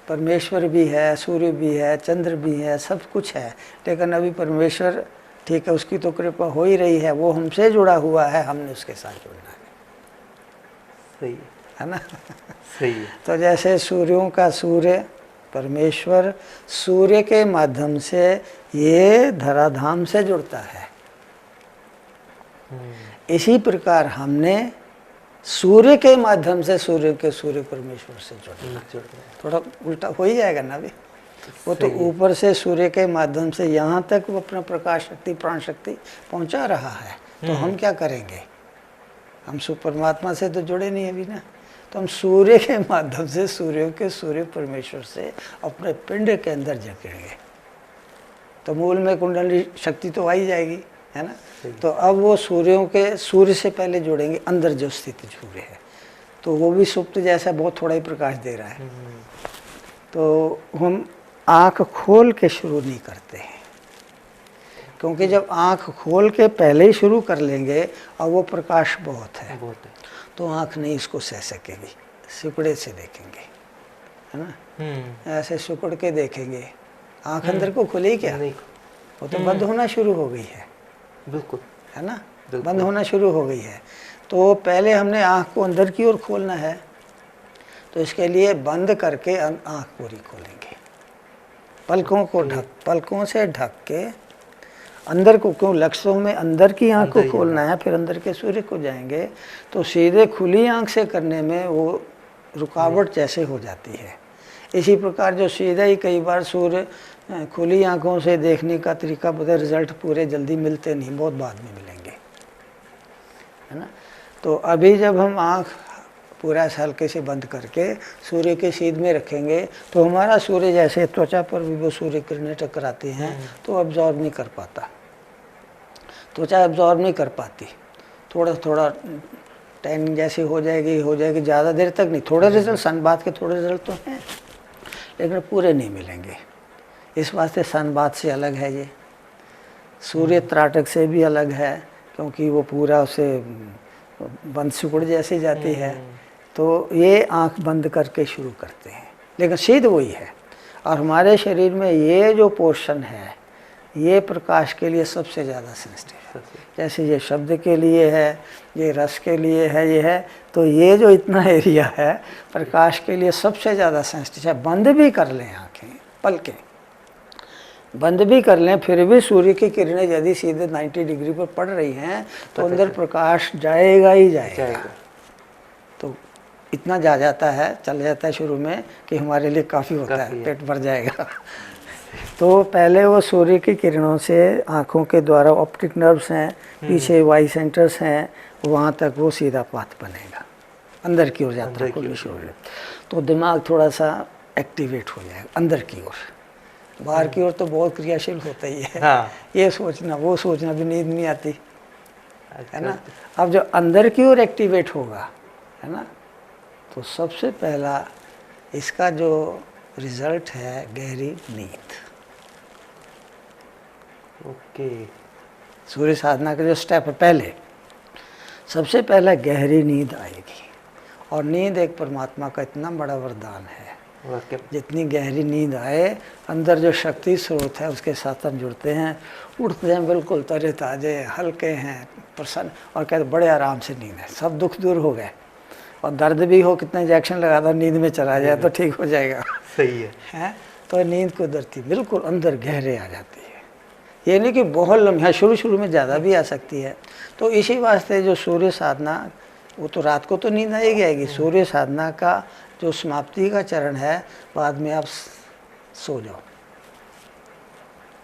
परमेश्वर भी है, सूर्य भी है, चंद्र भी है, सब कुछ है। लेकिन अभी परमेश्वर ठीक है, उसकी तो कृपा हो ही रही है, वो हमसे जुड़ा हुआ है, हमने उसके साथ जुड़ना है। सही है ना। सही है। तो जैसे सूर्यों का सूर्य परमेश्वर, सूर्य के माध्यम से ये धराधाम से जुड़ता है, इसी प्रकार हमने सूर्य के माध्यम से सूर्य के सूर्य परमेश्वर से जुड़ना। थोड़ा उल्टा हो ही जाएगा ना अभी। वो तो ऊपर से सूर्य के माध्यम से यहाँ तक वो अपना प्रकाश शक्ति, प्राण शक्ति पहुँचा रहा है। तो हम क्या करेंगे? हम परमात्मा से तो जुड़े नहीं अभी ना। तो हम सूर्य के माध्यम से सूर्य के सूर्य परमेश्वर से अपने पिंड के अंदर जकड़ेंगे, तो मूल में कुंडली शक्ति तो आ ही जाएगी, है ना। तो अब वो सूर्यों के सूर्य से पहले जोड़ेंगे अंदर जो स्थिति सूर्य है, तो वो भी सुप्त जैसा बहुत थोड़ा ही प्रकाश दे रहा है। तो हम आँख खोल के शुरू नहीं करते हैं, क्योंकि जब आँख खोल के पहले ही शुरू कर लेंगे और वो प्रकाश बहुत है, तो आँख नहीं इसको सह सकेगी, सिकुड़े से देखेंगे, है ना। ऐसे सिकुड़ के देखेंगे, आँख अंदर को खुली क्या? वो तो बंद होना शुरू हो गई है। बिल्कुल, है ना, बंद होना शुरू हो गई है। तो पहले हमने आँख को अंदर की ओर खोलना है, तो इसके लिए बंद करके आँख पूरी खोलेंगे, पलकों को पलकों से ढक के अंदर को, क्यों लक्ष्यों में अंदर की आँख को खोलना है, फिर अंदर के सूर्य को जाएंगे। तो सीधे खुली आँख से करने में वो रुकावट जैसे हो जाती है। इसी प्रकार जो सीधा ही कई बार सूर्य खुली आँखों से देखने का तरीका बता, रिजल्ट पूरे जल्दी मिलते नहीं, बहुत बाद में मिलेंगे, है ना। तो अभी जब हम आँख पूरा हल्के से बंद करके सूर्य के सीध में रखेंगे, तो हमारा सूर्य जैसे त्वचा पर भी वो सूर्य किरणें टकराती हैं, तो अब्जॉर्ब नहीं कर पाता, त्वचा अब्जॉर्ब नहीं कर पाती, थोड़ा थोड़ा टैनिंग जैसी हो जाएगी, ज़्यादा देर तक नहीं। थोड़े रिजल्ट सनबाथ के थोड़े रिजल्ट तो हैं, लेकिन पूरे नहीं मिलेंगे। इस वास्ते सनबाथ से अलग है ये, सूर्य त्राटक से भी अलग है, क्योंकि वो पूरा उसे बंद सिकुड़ जैसे जाती है। तो ये आंख बंद करके शुरू करते हैं, लेकिन सीध वही है। और हमारे शरीर में ये जो पोर्शन है, ये प्रकाश के लिए सबसे ज़्यादा सेंसिटिव है। जैसे ये शब्द के लिए है, ये रस के लिए है, ये है, तो ये जो इतना एरिया है प्रकाश के लिए सबसे ज़्यादा सेंसिटिव है। बंद भी कर लें आँखें, पलकें बंद भी कर लें, फिर भी सूर्य की किरणें यदि सीधे 90 डिग्री पर पड़ रही हैं, तो अंदर प्रकाश जाएगा ही जाएगा। इतना जा जाता है, चल जाता है शुरू में कि हमारे लिए काफ़ी होता काफ़ी है, है। पेट भर जाएगा। तो पहले वो सूर्य की किरणों से आँखों के द्वारा ऑप्टिक नर्व्स हैं, पीछे वाई सेंटर्स हैं, वहाँ तक वो सीधा पाथ बनेगा, अंदर की ओर यात्रा अंदर की खुलनी ओर शुरू हो जाए। तो दिमाग थोड़ा सा एक्टिवेट हो जाएगा अंदर की ओर। बाहर की ओर तो बहुत क्रियाशील होता ही है, हाँ। ये सोचना वो सोचना भी नींद नहीं आती, अच्छा, है ना। अब जो अंदर की ओर एक्टिवेट होगा, है ना, तो सबसे पहला इसका जो रिजल्ट है गहरी नींद। ओके। सूर्य साधना का जो स्टेप है, पहले सबसे पहला गहरी नींद आएगी। और नींद एक परमात्मा का इतना बड़ा वरदान है, वाकई जितनी गहरी नींद आए, अंदर जो शक्ति स्रोत है उसके साथ हम जुड़ते हैं, उठते हैं बिल्कुल तरे ताजे, हल्के हैं, प्रसन्न, और कहते बड़े आराम से नींद है, सब दुख दूर हो गए। और दर्द भी हो, कितना इंजेक्शन लगा दो, नींद में चला जाए तो ठीक हो जाएगा, सही है। हैं। तो नींद कुदरती बिल्कुल अंदर गहरे आ जाती है। ये नहीं कि बहुत लम्हा, शुरू में ज़्यादा भी आ सकती है। तो इसी वास्ते जो सूर्य साधना, वो तो रात को तो नींद आएगी। सूर्य साधना का जो समाप्ति का चरण है, बाद में आप सो जाओ,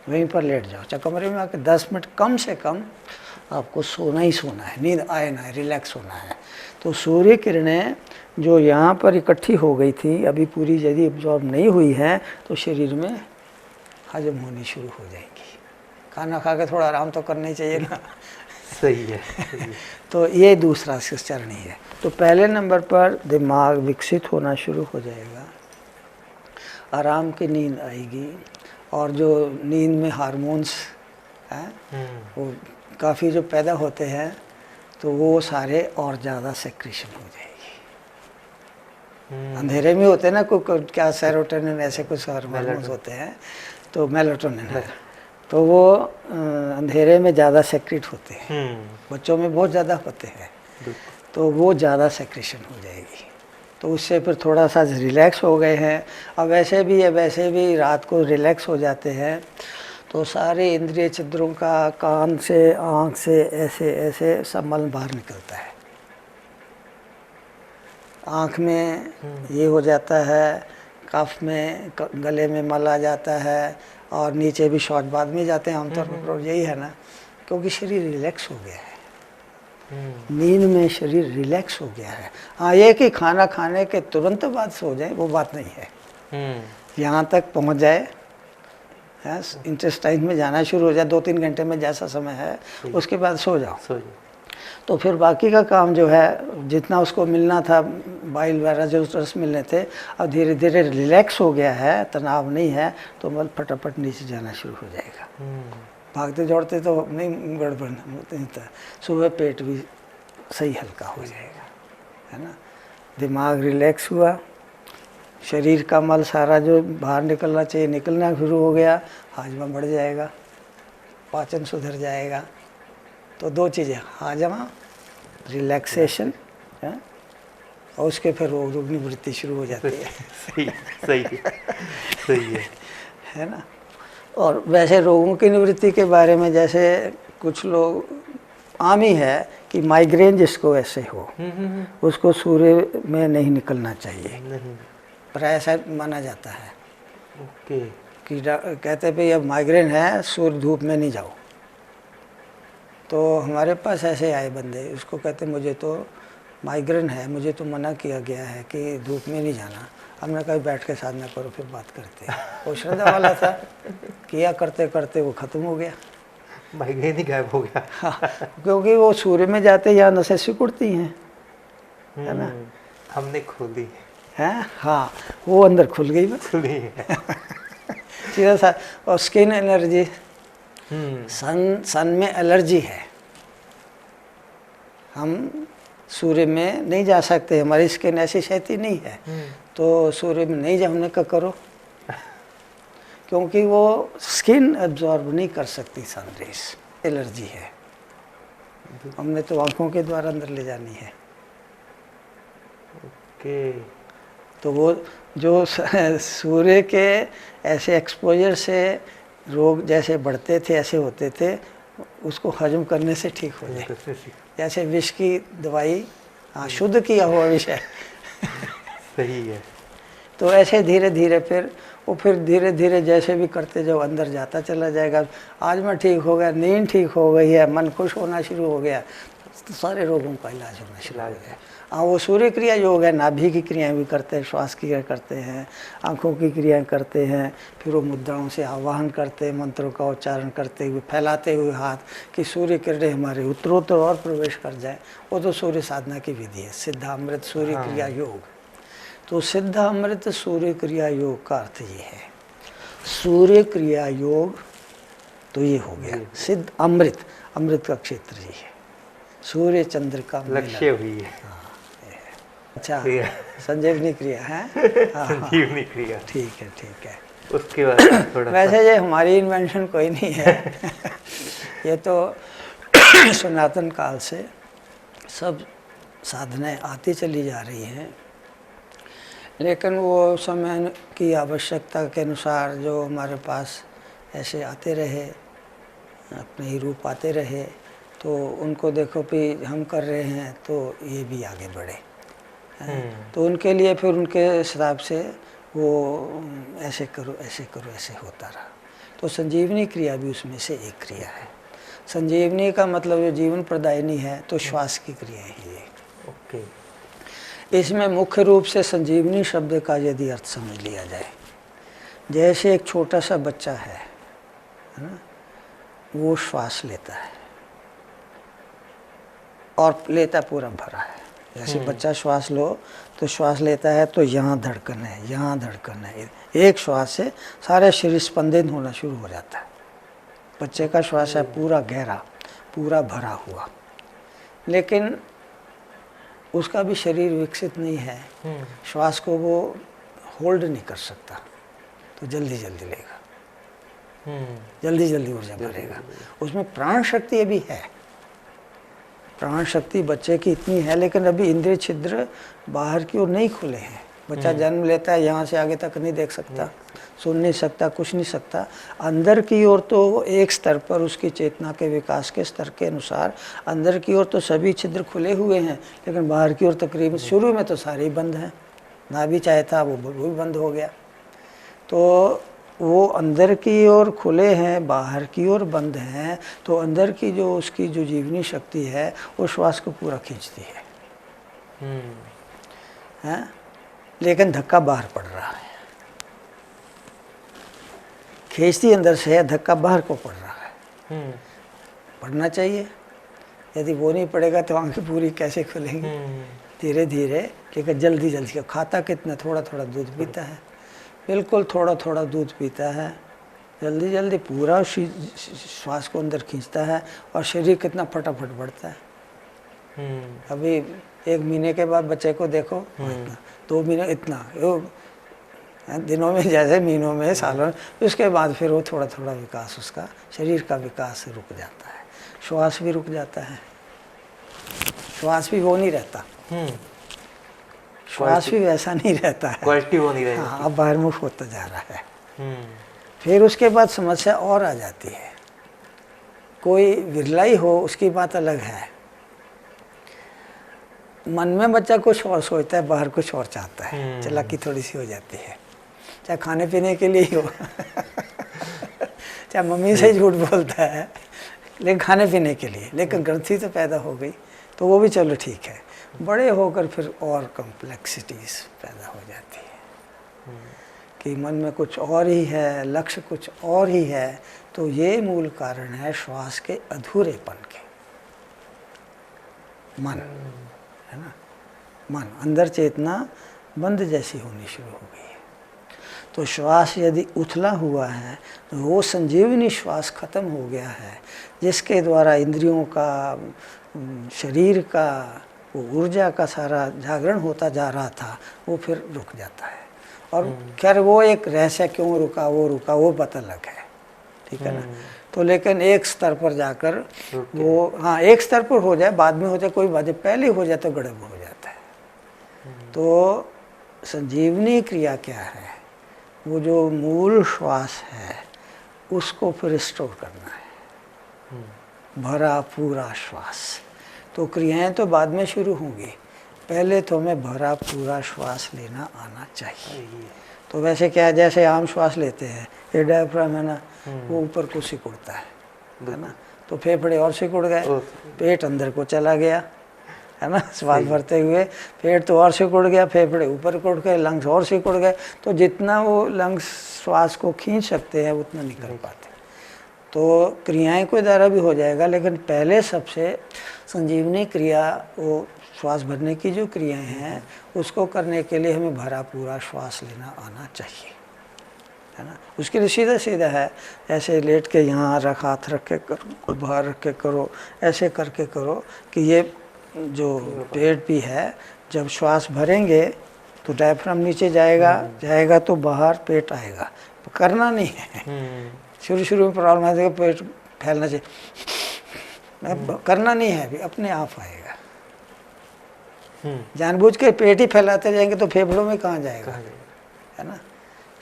वहीं पर लेट जाओ, चाहे कमरे में आके 10 मिनट कम से कम आपको सोना ही सोना है, नींद आए ना, रिलैक्स होना है। तो सूर्य किरणें जो यहाँ पर इकट्ठी हो गई थी, अभी पूरी यदि एब्जॉर्ब नहीं हुई है तो शरीर में हजम होनी शुरू हो जाएगी। खाना खा के थोड़ा आराम तो करना ही चाहिए ना। सही है, सही है। तो ये दूसरा चरण ही है। तो पहले नंबर पर दिमाग विकसित होना शुरू हो जाएगा, आराम की नींद आएगी, और जो नींद में हार्मोन्स हैं वो काफ़ी जो पैदा होते हैं, तो वो सारे और ज़्यादा सेक्रेशन हो जाएगी। अंधेरे में होते हैं ना, कोई क्या सेरोटोनिन ऐसे कुछ हार्मोन्स होते हैं, तो मेलाटोनिन है, तो वो अंधेरे में ज़्यादा सेक्रेट होते हैं, बच्चों में बहुत ज़्यादा होते हैं, तो वो ज़्यादा सेक्रेशन हो जाएगी। तो उससे फिर थोड़ा सा रिलैक्स हो गए हैं। अब वैसे भी रात को रिलैक्स हो जाते हैं, तो सारे इंद्रिय छिद्रों का, कान से, आँख से, ऐसे ऐसे सब मल बाहर निकलता है। आँख में ये हो जाता है, कफ में, गले में मल आ जाता है, और नीचे भी शौच बाद में जाते हैं आमतौर पर, यही है ना, क्योंकि शरीर रिलैक्स हो गया है। नींद में शरीर रिलैक्स हो गया है। हाँ, ये कि खाना खाने के तुरंत बाद सो जाए, वो बात नहीं है। यहाँ तक पहुँच जाए, इंटेस्टाइन में जाना शुरू हो जाए, 2-3 घंटे में जैसा समय है, उसके बाद सो जाओ। तो फिर बाकी का काम जो है, जितना उसको मिलना था, बाइल वगैरह जो रस मिलने थे, अब धीरे धीरे रिलैक्स हो गया है, तनाव नहीं है, तो मल फटाफट नीचे जाना शुरू हो जाएगा। भागते दौड़ते तो नहीं गड़बड़ होते था, सुबह पेट भी सही हल्का हो जाएगा, है ना। दिमाग रिलैक्स हुआ, शरीर का मल सारा जो बाहर निकलना चाहिए निकलना शुरू हो गया, हाजमा बढ़ जाएगा, पाचन सुधर जाएगा। तो 2 चीज़ें, हाजमा, रिलैक्सेशन, है, और उसके फिर रोग निवृत्ति शुरू हो जाती है। सही सही सही है ना। और वैसे रोगों की निवृत्ति के बारे में, जैसे कुछ लोग, आम ही है कि माइग्रेन जिसको ऐसे हो, उसको सूर्य में नहीं निकलना चाहिए, पर ऐसा माना जाता है। ओके। कि कहते भाई अब माइग्रेन है, सूर्य धूप में नहीं जाओ। तो हमारे पास ऐसे आए बंदे, उसको कहते मुझे तो माइग्रेन है, मुझे तो मना किया गया है कि धूप में नहीं जाना। हमने कहा बैठ के साधना करो, फिर बात करते हैं। वो श्रद्धा वाला था, किया करते करते वो ख़त्म हो गया, माइग्रेन ही गायब हो गया। हाँ, क्योंकि वो सूर्य में जाते यहाँ नसें सिकुड़ती हैं, है ना। हमने खोली हैं, हाँ, वो अंदर खुल गई बस, खुली है। सीधा सा। और स्किन एलर्जी, सन में एलर्जी है, हम सूर्य में नहीं जा सकते, हमारी स्किन ऐसी सहती नहीं है, तो सूर्य में नहीं जा, हमने कहा करो, क्योंकि वो स्किन एब्जॉर्ब नहीं कर सकती सन रेस, एलर्जी है। हमने तो आंखों के द्वारा अंदर ले जानी है। ओके। तो वो जो सूर्य के ऐसे एक्सपोजर से रोग जैसे बढ़ते थे, ऐसे होते थे, उसको हजम करने से ठीक हो जाए। जैसे विष की दवाई, हाँ, शुद्ध किया हुआ विष है, सही है। तो ऐसे धीरे धीरे फिर धीरे धीरे जैसे भी करते जाओ अंदर जाता चला जाएगा। आज मैं ठीक हो गया, नींद ठीक हो गई है, मन खुश होना शुरू हो गया, तो सारे रोगों का इलाज होना शुरू हो गया। हाँ, वो सूर्य क्रिया योग है, नाभि की क्रियाएं भी करते हैं, श्वास की क्रिया करते हैं, आँखों की क्रियाएं करते हैं, फिर वो मुद्राओं से आवाहन करते हैं, मंत्रों का उच्चारण करते हुए फैलाते हुए हाथ कि सूर्य किरणें हमारे उत्तरोत्तर और प्रवेश कर जाए। वो तो सूर्य साधना की विधि है, सिद्धामृत सूर्य क्रिया योग। तो सिद्धामृत सूर्य क्रिया योग का अर्थ ये है, सूर्य क्रिया योग तो ये हो गया, सिद्ध अमृत, अमृत का क्षेत्र ये है, सूर्य चंद्र का लक्ष्य हुई है। अच्छा, संजीवनी क्रिया है। संजीवनी क्रिया, ठीक है ठीक है। उसके बाद थोड़ा वैसे ये हमारी इन्वेंशन कोई नहीं है ये तो सनातन काल से सब साधनाएं आती चली जा रही हैं, लेकिन वो समय की आवश्यकता के अनुसार जो हमारे पास ऐसे आते रहे, अपने ही रूप आते रहे, तो उनको देखो कि हम कर रहे हैं तो ये भी आगे बढ़े। तो उनके लिए फिर उनके हिसाब से वो ऐसे करो ऐसे करो ऐसे होता रहा। तो संजीवनी क्रिया भी उसमें से एक क्रिया है। संजीवनी का मतलब जो जीवन प्रदायिनी है, तो श्वास की क्रिया है ये। ओके। इसमें मुख्य रूप से संजीवनी शब्द का यदि अर्थ समझ लिया जाए, जैसे एक छोटा सा बच्चा है ना, वो श्वास लेता है और लेता पूरा भरा है। जैसे बच्चा श्वास लो तो श्वास लेता है तो यहाँ धड़कन है, यहाँ धड़कन है, एक श्वास से सारे शरीर स्पंदित होना शुरू हो जाता है। बच्चे का श्वास है पूरा गहरा, पूरा भरा हुआ, लेकिन उसका भी शरीर विकसित नहीं है, श्वास को वो होल्ड नहीं कर सकता, तो जल्दी जल्दी लेगा, जल्दी जल्दी ऊर्जा भरेगा। उसमें प्राण शक्ति अभी है, प्राण शक्ति बच्चे की इतनी है, लेकिन अभी इंद्रिय छिद्र बाहर की ओर नहीं खुले हैं। बच्चा जन्म लेता है, यहाँ से आगे तक नहीं देख सकता, सुन नहीं सकता, कुछ नहीं सकता। अंदर की ओर तो एक स्तर पर उसकी चेतना के विकास के स्तर के अनुसार अंदर की ओर तो सभी छिद्र खुले हुए हैं, लेकिन बाहर की ओर तकरीबन शुरू में तो सारे ही बंद हैं। ना भी चाहे था वो भी बंद हो गया। तो वो अंदर की ओर खुले हैं, बाहर की ओर बंद हैं। तो अंदर की जो उसकी जो जीवनी शक्ति है वो श्वास को पूरा खींचती है, हैं? लेकिन धक्का बाहर पड़ रहा है, खींचती अंदर से है, धक्का बाहर को पड़ रहा है। पड़ना चाहिए, यदि वो नहीं पड़ेगा तो आंखें पूरी कैसे खुलेंगी? धीरे धीरे, लेकिन जल्दी जल्दी। खाता कितना? थोड़ा थोड़ा दूध पीता है, बिल्कुल थोड़ा थोड़ा दूध पीता है, जल्दी जल्दी पूरा श्वास को अंदर खींचता है, और शरीर कितना फटाफट बढ़ता है। अभी 1 महीने के बाद बच्चे को देखो, इतना 2 महीने इतना, दिनों में जैसे महीनों में सालों में, उसके बाद फिर वो थोड़ा थोड़ा विकास, उसका शरीर का विकास रुक जाता है, श्वास भी रुक जाता है, श्वास भी वो नहीं रहता, श्वास भी वैसा नहीं रहता है, क्वालिटी वो नहीं रहती। हाँ, अब बाहरमुख होता जा रहा है। फिर उसके बाद समस्या और आ जाती है। कोई विरला ही हो उसकी बात अलग है, मन में बच्चा कुछ और सोचता है, बाहर कुछ और चाहता है, चालाकी थोड़ी सी हो जाती है, चाहे खाने पीने के लिए ही हो चाहे मम्मी से झूठ बोलता है, लेकिन खाने पीने के लिए, लेकिन ग्रंथि तो पैदा हो गई, तो वो भी चलो ठीक है। बड़े होकर फिर और कॉम्प्लेक्सिटीज पैदा हो जाती है कि मन में कुछ और ही है, लक्ष्य कुछ और ही है। तो ये मूल कारण है श्वास के अधूरेपन के। मन है ना, मन अंदर चेतना बंद जैसी होनी शुरू हो गई है। तो श्वास यदि उथला हुआ है तो वो संजीवनी श्वास खत्म हो गया है, जिसके द्वारा इंद्रियों का, शरीर का, वो ऊर्जा का सारा जागरण होता जा रहा था, वो फिर रुक जाता है। और खैर वो एक रहस्य, क्यों रुका वो पता लग है, ठीक है ना। तो लेकिन एक स्तर पर जाकर वो, हाँ एक स्तर पर हो जाए, बाद में हो जाए कोई बात, पहले हो जाए तो गड़बड़ हो जाता है। तो संजीवनी क्रिया क्या है? वो जो मूल श्वास है उसको फिर स्टोर करना है, भरा पूरा श्वास। तो क्रियाएं तो बाद में शुरू होंगी, पहले तो हमें भरा पूरा श्वास लेना आना चाहिए। ये तो वैसे क्या है, जैसे आम श्वास लेते हैं, ये डायफ्राम है ना, वो ऊपर को सिकुड़ता है ना, तो फेफड़े और सिकुड़ गए, पेट अंदर को चला गया, है ना, श्वास भरते हुए पेट तो और सिकुड़ गया, फेफड़े ऊपर को उठ गए, लंग्स और सिकुड़ गए, तो जितना वो लंग्स श्वास को खींच सकते हैं उतना निकल पाते। तो क्रियाएं कोई द्वारा भी हो जाएगा, लेकिन पहले सबसे संजीवनी क्रिया, वो श्वास भरने की जो क्रियाएं हैं, उसको करने के लिए हमें भरा पूरा श्वास लेना आना चाहिए, है ना। उसके लिए सीधा सीधा है, ऐसे लेट के यहाँ हाथ रख के करो, बाहर रख के करो, ऐसे करके करो कि ये जो पेट भी है, जब श्वास भरेंगे तो डायफ्राम नीचे जाएगा तो बाहर पेट आएगा, तो करना नहीं है। शुरू में प्रॉब्लम आएगा, पेट फैलना चाहिए, करना नहीं है, अभी अपने आप आएगा। जानबूझ के पेट ही फैलाते जाएंगे तो फेफड़ों में कहाँ जाएगा, है ना।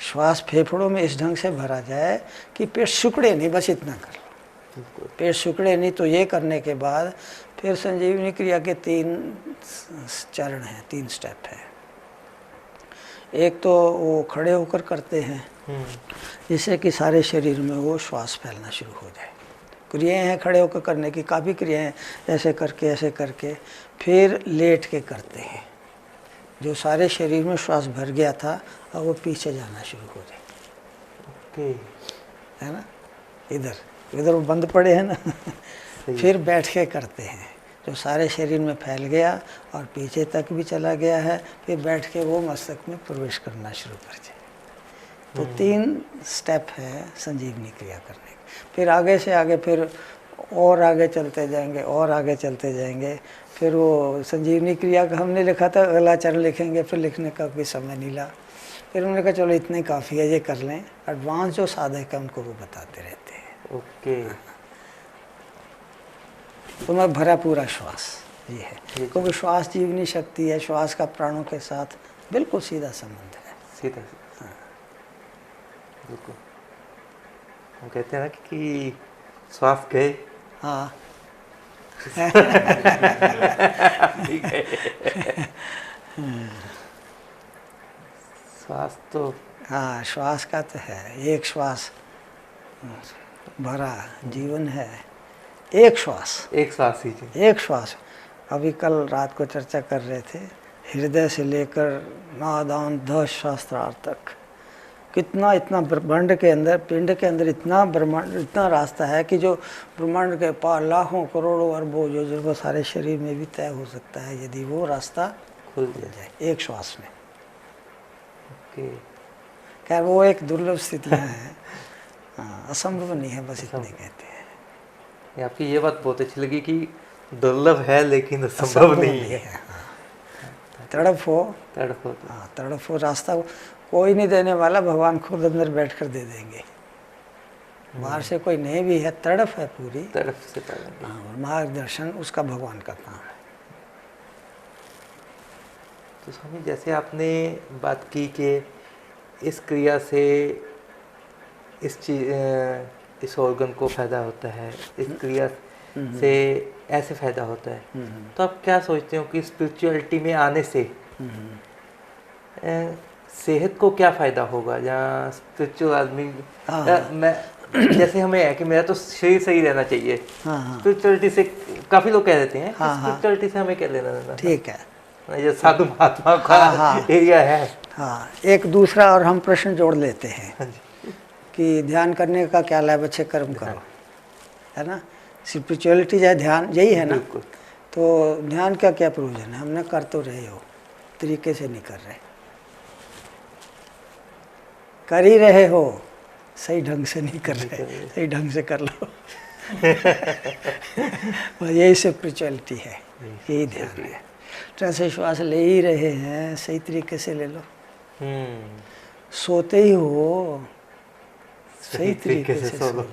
श्वास फेफड़ों में इस ढंग से भरा जाए कि पेट सिकुड़े नहीं, बस इतना कर लो, पेट सिकुड़े नहीं। तो ये करने के बाद फिर संजीवनी क्रिया के 3 चरण हैं, 3 स्टेप है। एक तो वो खड़े होकर करते हैं, जिससे कि सारे शरीर में वो श्वास फैलना शुरू हो जाए। क्रियाएं हैं खड़े होकर करने की, काफ़ी क्रियाएं, ऐसे करके फिर लेट के करते हैं, जो सारे शरीर में श्वास भर गया था और वो पीछे जाना शुरू हो जाए, है ना। इधर वो बंद पड़े हैं ना। फिर बैठ के करते हैं, जो सारे शरीर में फैल गया और पीछे तक भी चला गया है, फिर बैठ के वो मस्तक में प्रवेश करना शुरू कर जाए। तो 3 स्टेप है संजीवनी क्रिया करने के। फिर आगे से आगे, फिर और आगे चलते जाएंगे, फिर वो संजीवनी क्रिया का हमने लिखा था, अगला चरण लिखेंगे, फिर लिखने का कोई समय नहीं ला। फिर उन्होंने कहा चलो इतने काफ़ी है, ये कर लें। एडवांस जो साधक है उनको वो बताते रहते हैं। ओके। तो मैं भरा पूरा श्वास ये है, क्योंकि श्वास जीवनी शक्ति है, श्वास का प्राणों के साथ बिल्कुल सीधा संबंध है। सीधा बिल्कुल। हम कहते हैं ना कि श्वास गए, हाँ श्वास तो, हाँ श्वास का तो है, एक श्वास भरा जीवन है, एक श्वास ही जी। एक श्वास। अभी कल रात को चर्चा कर रहे थे, हृदय से लेकर नादान दस शास्त्रार्थ तक कितना, इतना ब्रह्मांड के अंदर, पिंड के अंदर इतना ब्रह्मांड, इतना रास्ता है कि जो ब्रह्मांड के पार लाखों करोड़ों अरबों जो वो सारे शरीर में भी तय हो सकता है, यदि वो रास्ता खुल जाए एक श्वास में। खैर वो एक दुर्लभ स्थितियाँ हैं, हाँ, असंभव नहीं है, बस इतने कहते हैं। आपकी ये बात बहुत अच्छी लगी कि दुर्लभ है लेकिन असंभव नहीं है। तड़प हो, हाँ, तड़प हो, रास्ता कोई नहीं देने वाला, भगवान खुद अंदर बैठ कर दे देंगे। बाहर से कोई नहीं भी है, तड़प है पूरी, तड़प से पालेंगे। हाँ, मार्गदर्शन उसका भगवान का काम है। तो स्वामी जैसे आपने बात की कि इस क्रिया से इस चीज, इस ऑर्गन को फायदा होता है, इस क्रिया से ऐसे फायदा होता है, तो आप क्या सोचते हो कि स्पिरिचुअलिटी में आने से सेहत को क्या फायदा होगा? जहाँ स्पिरिचुअल आदमी, मैं जैसे हमें है कि मेरा तो शरीर सही रहना चाहिए, स्पिरिचुअलिटी से काफी लोग कह देते हैं स्पिरिचुअलिटी से हमें क्या लेना देना। ठीक है, ये साधु महात्मा का एरिया है। हाँ, एक दूसरा और हम प्रश्न जोड़ लेते हैं कि ध्यान करने का क्या लाभ, अच्छे कर्म करो, है ना। स्पिरिचुअलिटी या ध्यान यही है ना। तो ध्यान का क्या प्रयोजन है? हमने कर तो रहे हो, तरीके से नहीं कर रहे, कर ही रहे हो, सही ढंग से नहीं कर रहे, सही ढंग से कर लो। यही स्पिरिचुअलिटी है, यही ध्यान है। जैसे श्वास ले ही रहे हैं, सही तरीके से ले लो। सोते ही हो, सही तरीके से सो लो।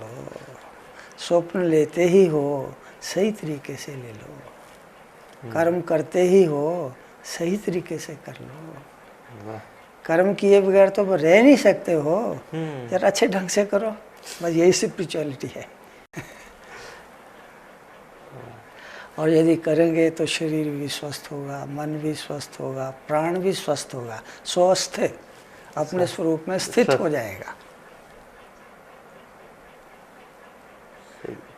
स्वप्न लेते ही हो, सही तरीके से ले लो। कर्म करते ही हो, सही तरीके से कर लो। कर्म किए बगैर तो रह नहीं सकते हो, जरा अच्छे ढंग से करो, बस यही स्पिरिचुअलिटी है। और यदि करेंगे तो शरीर भी स्वस्थ होगा, मन भी स्वस्थ होगा, प्राण भी स्वस्थ होगा, स्वस्थ अपने स्वरूप में स्थित हो जाएगा।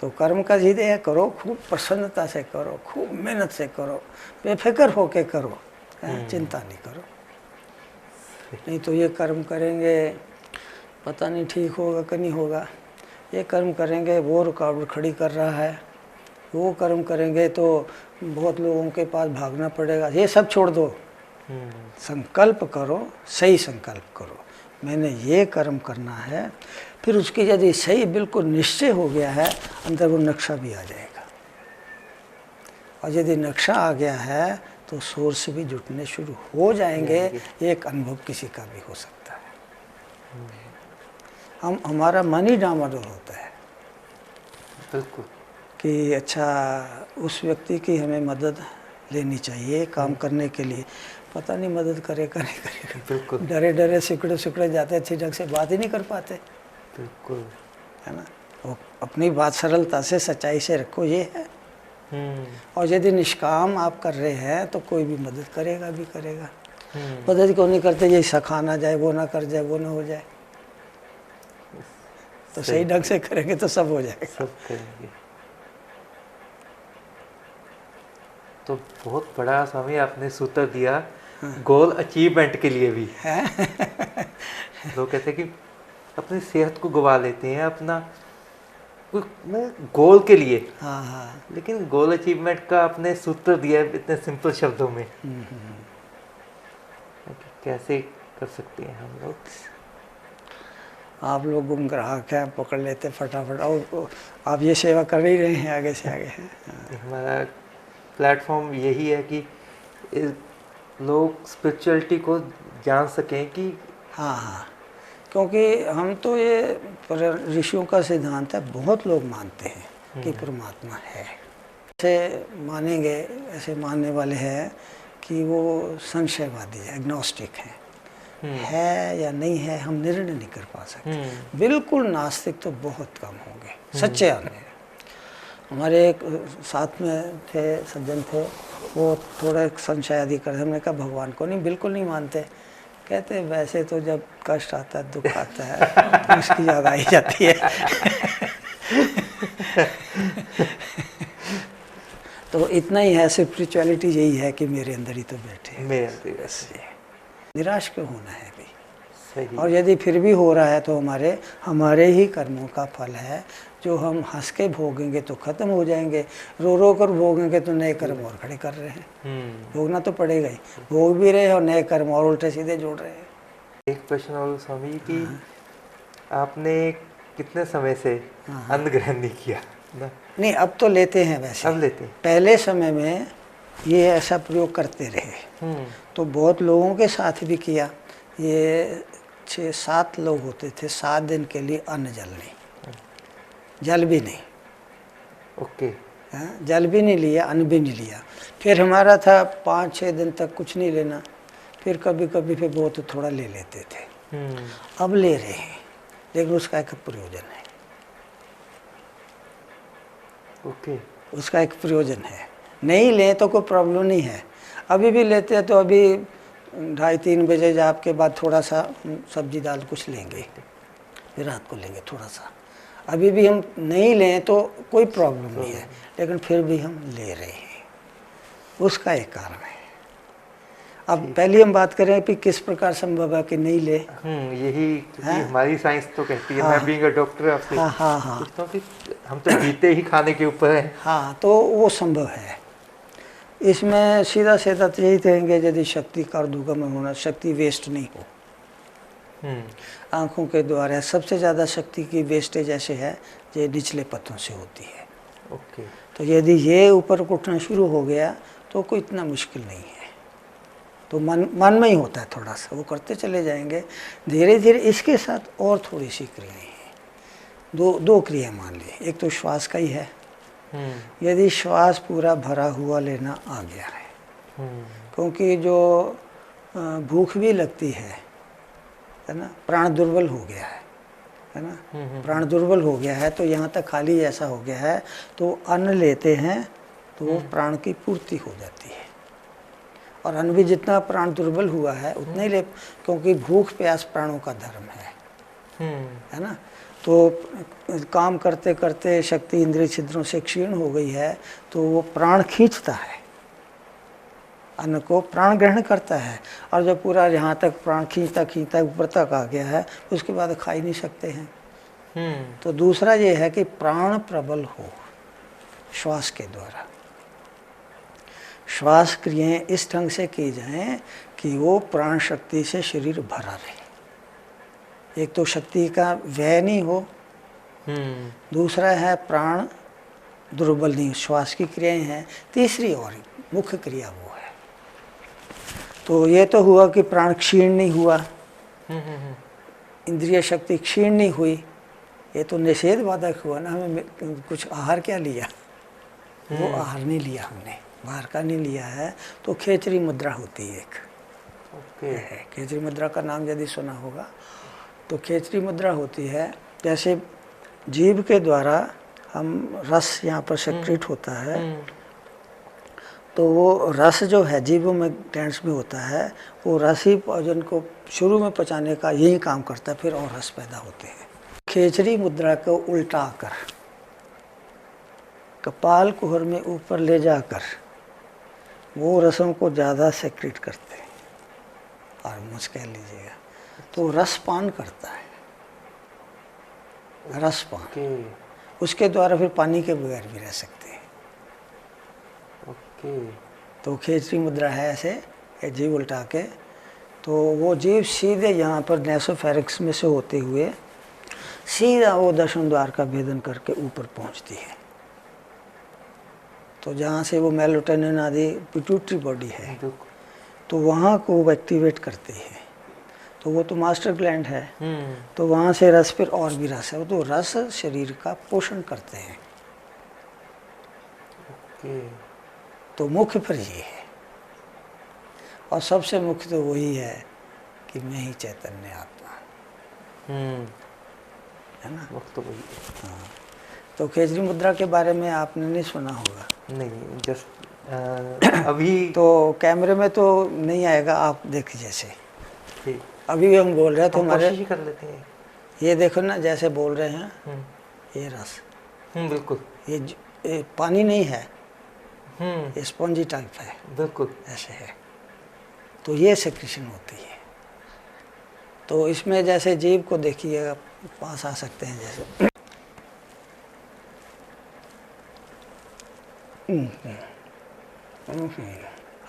तो कर्म का हृदय करो, खूब प्रसन्नता से करो, खूब मेहनत से करो, बेफिक्र होके करो, चिंता नहीं करो। नहीं तो ये कर्म करेंगे पता नहीं ठीक होगा कि नहीं होगा, ये कर्म करेंगे वो रुकावट खड़ी कर रहा है, वो कर्म करेंगे तो बहुत लोगों के पास भागना पड़ेगा, ये सब छोड़ दो। संकल्प करो, सही संकल्प करो, मैंने ये कर्म करना है। फिर उसकी यदि सही बिल्कुल निश्चय हो गया है, अंदर वो नक्शा भी आ जाएगा। और यदि नक्शा आ गया है तो सोर्स भी जुटने शुरू हो जाएंगे। एक अनुभव किसी का भी हो सकता है। हमारा मन ही डामाडोल होता है बिल्कुल कि अच्छा उस व्यक्ति की हमें मदद लेनी चाहिए काम करने के लिए, पता नहीं मदद करेगा नहीं करेगा। बिल्कुल डरे डरे सिकड़े सिकड़े जाते, अच्छी ढंग से बात ही नहीं कर पाते, बिल्कुल है ना। वो अपनी बात सरलता से सच्चाई से रखो, ये है। और यदि निष्काम आप कर रहे हैं तो कोई भी मदद करेगा भी करेगा। मदद क्यों नहीं करते, ये सखा ना जाए, वो ना कर जाए, वो ना हो जाए। तो सही ढंग से करेंगे तो सब हो जाएगा, सब करेंगे। तो बहुत बड़ा स्वामी आपने सूत्र दिया गोल अचीवमेंट के लिए भी। लोग कहते हैं कि अपनी सेहत को गवा लेते हैं अपना गोल के लिए। हाँ हाँ। लेकिन गोल अचीवमेंट का आपने सूत्र दिया है इतने सिंपल शब्दों में। कैसे कर सकते हैं हम लोग? आप लोग ग्राहक हैं, पकड़ लेते फटाफट, और आप ये सेवा कर ही रहे हैं आगे से आगे। हमारा प्लेटफॉर्म यही है कि लोग स्पिरिचुअलिटी को जान सकें कि हाँ हाँ, क्योंकि हम तो ये ऋषियों का सिद्धांत है, बहुत लोग मानते हैं कि परमात्मा है। ऐसे मानेंगे, ऐसे मानने वाले हैं कि वो संशयवादी है, एग्नोस्टिक है या नहीं है, हम निर्णय नहीं कर पा सकते। बिल्कुल नास्तिक तो बहुत कम होंगे, सच्चे आने। हमारे एक साथ में थे, सज्जन थे, वो थोड़ा संशय आदि करते, हमने कहा भगवान को नहीं, बिल्कुल नहीं मानते। कहते वैसे तो जब कष्ट आता है, दुख आता है, तो उसकी याद आई जाती है। तो इतना ही है, स्पिरिचुअलिटी यही है कि मेरे अंदर ही तो बैठे, मेरे अंदर बस। निराश क्यों होना है भाई? सही। और यदि फिर भी हो रहा है तो हमारे ही कर्मों का फल है, जो हम हंस के भोगेंगे तो खत्म हो जाएंगे, रो रो कर भोगेंगे तो नए कर्म और खड़े कर रहे हैं। भोगना तो पड़ेगा ही, भोग भी रहे और नए कर्म और उल्टे सीधे जोड़ रहे हैं। एक प्रश्न और स्वामी कि आपने कितने समय से अन्न ग्रहण नहीं किया ना? नहीं, अब तो लेते हैं वैसे। अब लेते हैं। पहले समय में ये ऐसा प्रयोग करते रहे, तो बहुत लोगों के साथ भी किया। ये 6-7 लोग होते थे, 7 दिन के लिए अन्न जल नहीं, जल भी नहीं। ओके। जल भी नहीं लिया, अन्न भी नहीं लिया। फिर हमारा था 5-6 दिन तक कुछ नहीं लेना, फिर कभी कभी फिर बहुत थोड़ा ले लेते थे। अब ले रहे हैं, लेकिन उसका एक प्रयोजन है। ओके। उसका एक प्रयोजन है, नहीं ले तो कोई प्रॉब्लम नहीं है। अभी भी लेते हैं तो अभी 2:30-3 बजे जाप के बाद थोड़ा सा सब्जी दाल कुछ लेंगे, फिर रात को लेंगे थोड़ा सा। अभी भी हम नहीं लें तो कोई प्रॉब्लम नहीं है, लेकिन फिर भी हम ले रहे हैं, उसका एक कारण है। अब पहले हम बात करें कि किस प्रकार संभव है कि नहीं ले। यही हमारी साइंस तो कहती है। मैं बीइंग अ डॉक्टर आपसे पूछता हूं कि हम तो जीते ही खाने के ऊपर हैं। हाँ, तो वो संभव है। इसमें सीधा सीधा तो यही कहेंगे, यदि शक्ति का दुर्गम होना, शक्ति वेस्ट नहीं हो। आँखों के द्वारा सबसे ज़्यादा शक्ति की वेस्टेज ऐसे है जो निचले पत्तों से होती है। ओके। तो यदि ये ऊपर उठना शुरू हो गया तो कोई इतना मुश्किल नहीं है, तो मन में ही होता है थोड़ा सा, वो करते चले जाएंगे धीरे धीरे। इसके साथ और थोड़ी सी क्रियाएं हैं, दो क्रिया मान ली। एक तो श्वास का ही है, यदि श्वास पूरा भरा हुआ लेना आ गया है, क्योंकि जो भूख भी लगती है ना, प्राण दुर्बल हो गया है ना, प्राण दुर्बल हो गया है, तो यहाँ तक खाली ऐसा हो गया है, तो अन्न लेते हैं तो वो प्राण की पूर्ति हो जाती है। और अन्न भी जितना प्राण दुर्बल हुआ है उतना ही ले, क्योंकि भूख प्यास प्राणों का धर्म है ना। तो काम करते करते शक्ति इंद्रिय छिद्रों से क्षीण हो गई है, तो वो प्राण खींचता है, अन्न को प्राण ग्रहण करता है। और जब पूरा यहाँ तक प्राण खींचता खींचता ऊपर तक आ गया है, उसके बाद खा ही नहीं सकते हैं। तो दूसरा ये है कि प्राण प्रबल हो श्वास के द्वारा, श्वास क्रियाएं इस ढंग से की जाएं कि वो प्राण शक्ति से शरीर भरा रहे। एक तो शक्ति का व्यय नहीं हो, दूसरा है प्राण दुर्बल नहीं, श्वास की क्रियाएं हैं, तीसरी और मुख्य क्रिया वो है। तो ये तो हुआ कि प्राण क्षीण नहीं हुआ, इंद्रिय शक्ति क्षीण नहीं हुई, ये तो निषेध बाधक हुआ ना। हमें कुछ आहार क्या लिया, वो आहार नहीं लिया हमने, बाहर का नहीं लिया है। तो खेचरी मुद्रा होती है एक, खेचरी मुद्रा का नाम यदि सुना होगा, तो खेचरी मुद्रा होती है जैसे जीभ के द्वारा हम रस यहाँ पर सेक्रेट होता है, तो वो रस जो है जीभों में ग्लैंड्स में होता है, वो रस ही भोजन को शुरू में पचाने का यही काम करता है, फिर और रस पैदा होते हैं। खेचरी मुद्रा को उल्टा कर कपाल कुहर में ऊपर ले जाकर वो रसों को ज़्यादा सेक्रेट करते हैं, और मुझ कह लीजिएगा तो रसपान करता है, रसपान। उसके द्वारा फिर पानी के बगैर भी रह सकते हैं। तो खेचरी मुद्रा है ऐसे, जीभ उल्टा के, तो वो जीभ सीधे यहाँ पर नेसोफेरिक्स में से होते हुए सीधा वो दशम द्वार का भेदन करके ऊपर पहुँचती है। तो जहाँ से वो मेलाटोनिन आदि पिट्यूटरी बॉडी है, तो वहाँ को वो एक्टिवेट करती है। तो वो तो मास्टर ग्लैंड है, तो वहाँ से रस, फिर और भी रस है, वो तो रस शरीर का पोषण करते हैं। तो मुख्य फिर ये है, और सबसे मुख्य तो वही है कि मैं ही चैतन्य आत्मा, है ना। मुख्य तो वही है। हाँ, तो खेचरी मुद्रा के बारे में आपने नहीं सुना होगा। नहीं, जस्ट अभी तो कैमरे में तो नहीं आएगा, आप देखिए जैसे अभी भी हम बोल रहे हैं तो हमारे कोशिश कर लेते हैं। ये देखो ना, जैसे बोल रहे हैं, ये रस, बिल्कुल, ये पानी नहीं है, ये स्पॉन्जी टाइप है, बिल्कुल ऐसे है। तो ये सेक्रेशन होती है। तो इसमें जैसे जीभ को देखिए, आप पास आ सकते हैं जैसे,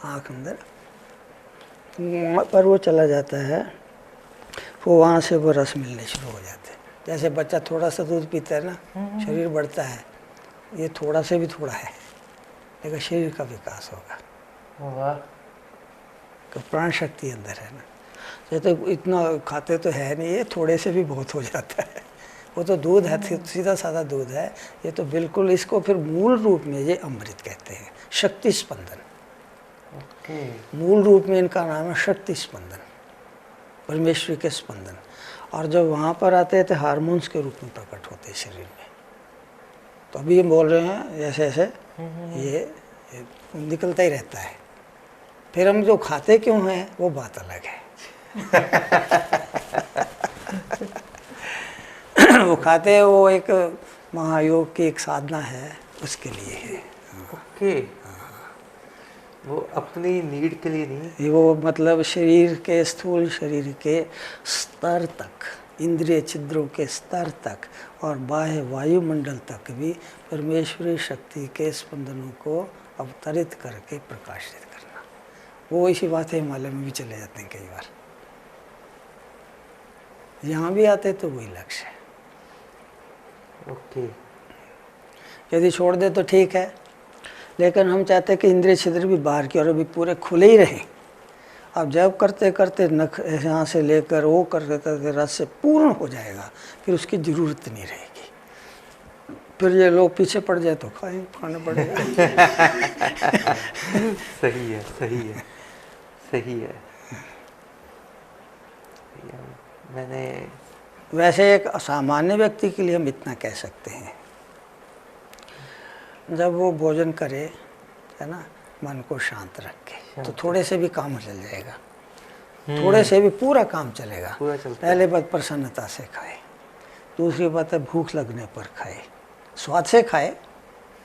आँख अंदर पर वो चला जाता है, वो वहाँ से वो रस मिलने शुरू हो जाते हैं। जैसे बच्चा थोड़ा सा दूध पीता है ना, शरीर बढ़ता है, ये थोड़ा से भी थोड़ा है, लेकिन शरीर का विकास होगा। तो प्राण शक्ति अंदर है ना। जैसे तो इतना खाते तो है नहीं, ये थोड़े से भी बहुत हो जाता है। वो तो दूध है, सीधा साधा दूध है। ये तो बिल्कुल, इसको फिर मूल रूप में ये अमृत कहते हैं, शक्ति स्पंदन। मूल रूप में इनका नाम है शक्ति स्पंदन, परमेश्वरी के स्पंदन। और जब वहाँ पर आते हैं तो हार्मोन्स के रूप में प्रकट होते हैं शरीर में। तो अभी हम बोल रहे हैं जैसे ऐसे ये निकलता ही रहता है। फिर हम जो खाते क्यों हैं वो बात अलग है। वो खाते हैं, वो एक महायोग की एक साधना है, उसके लिए है। ओके, वो अपनी नीड के लिए नहीं, वो मतलब शरीर के, स्थूल शरीर के स्तर तक, इंद्रिय छिद्रों के स्तर तक और बाह्य वायुमंडल तक भी परमेश्वरी शक्ति के स्पंदनों को अवतरित करके प्रकाशित करना। वो इसी बात है, हिमालय में भी चले जाते हैं कई बार, यहाँ भी आते तो वही लक्ष्य है। ओके, यदि छोड़ दे तो ठीक है, लेकिन हम चाहते हैं कि इंद्रिय छिद्र भी बाहर की और अभी पूरे खुले ही रहें। अब जब करते करते नख यहाँ से लेकर वो करते करते रस से पूर्ण हो जाएगा, फिर उसकी ज़रूरत नहीं रहेगी। फिर ये लोग पीछे पड़ जाए तो खाना पड़ेगा। सही है, सही है, सही है। मैंने वैसे एक असामान्य व्यक्ति के लिए हम इतना कह सकते हैं, जब वो भोजन करे है ना, मन को शांत रख के, तो थोड़े से भी काम चल जाएगा, थोड़े से भी पूरा काम चलेगा। पूरा चलता है। पहले बात प्रसन्नता से खाए, दूसरी बात है भूख लगने पर खाए, स्वाद से खाए,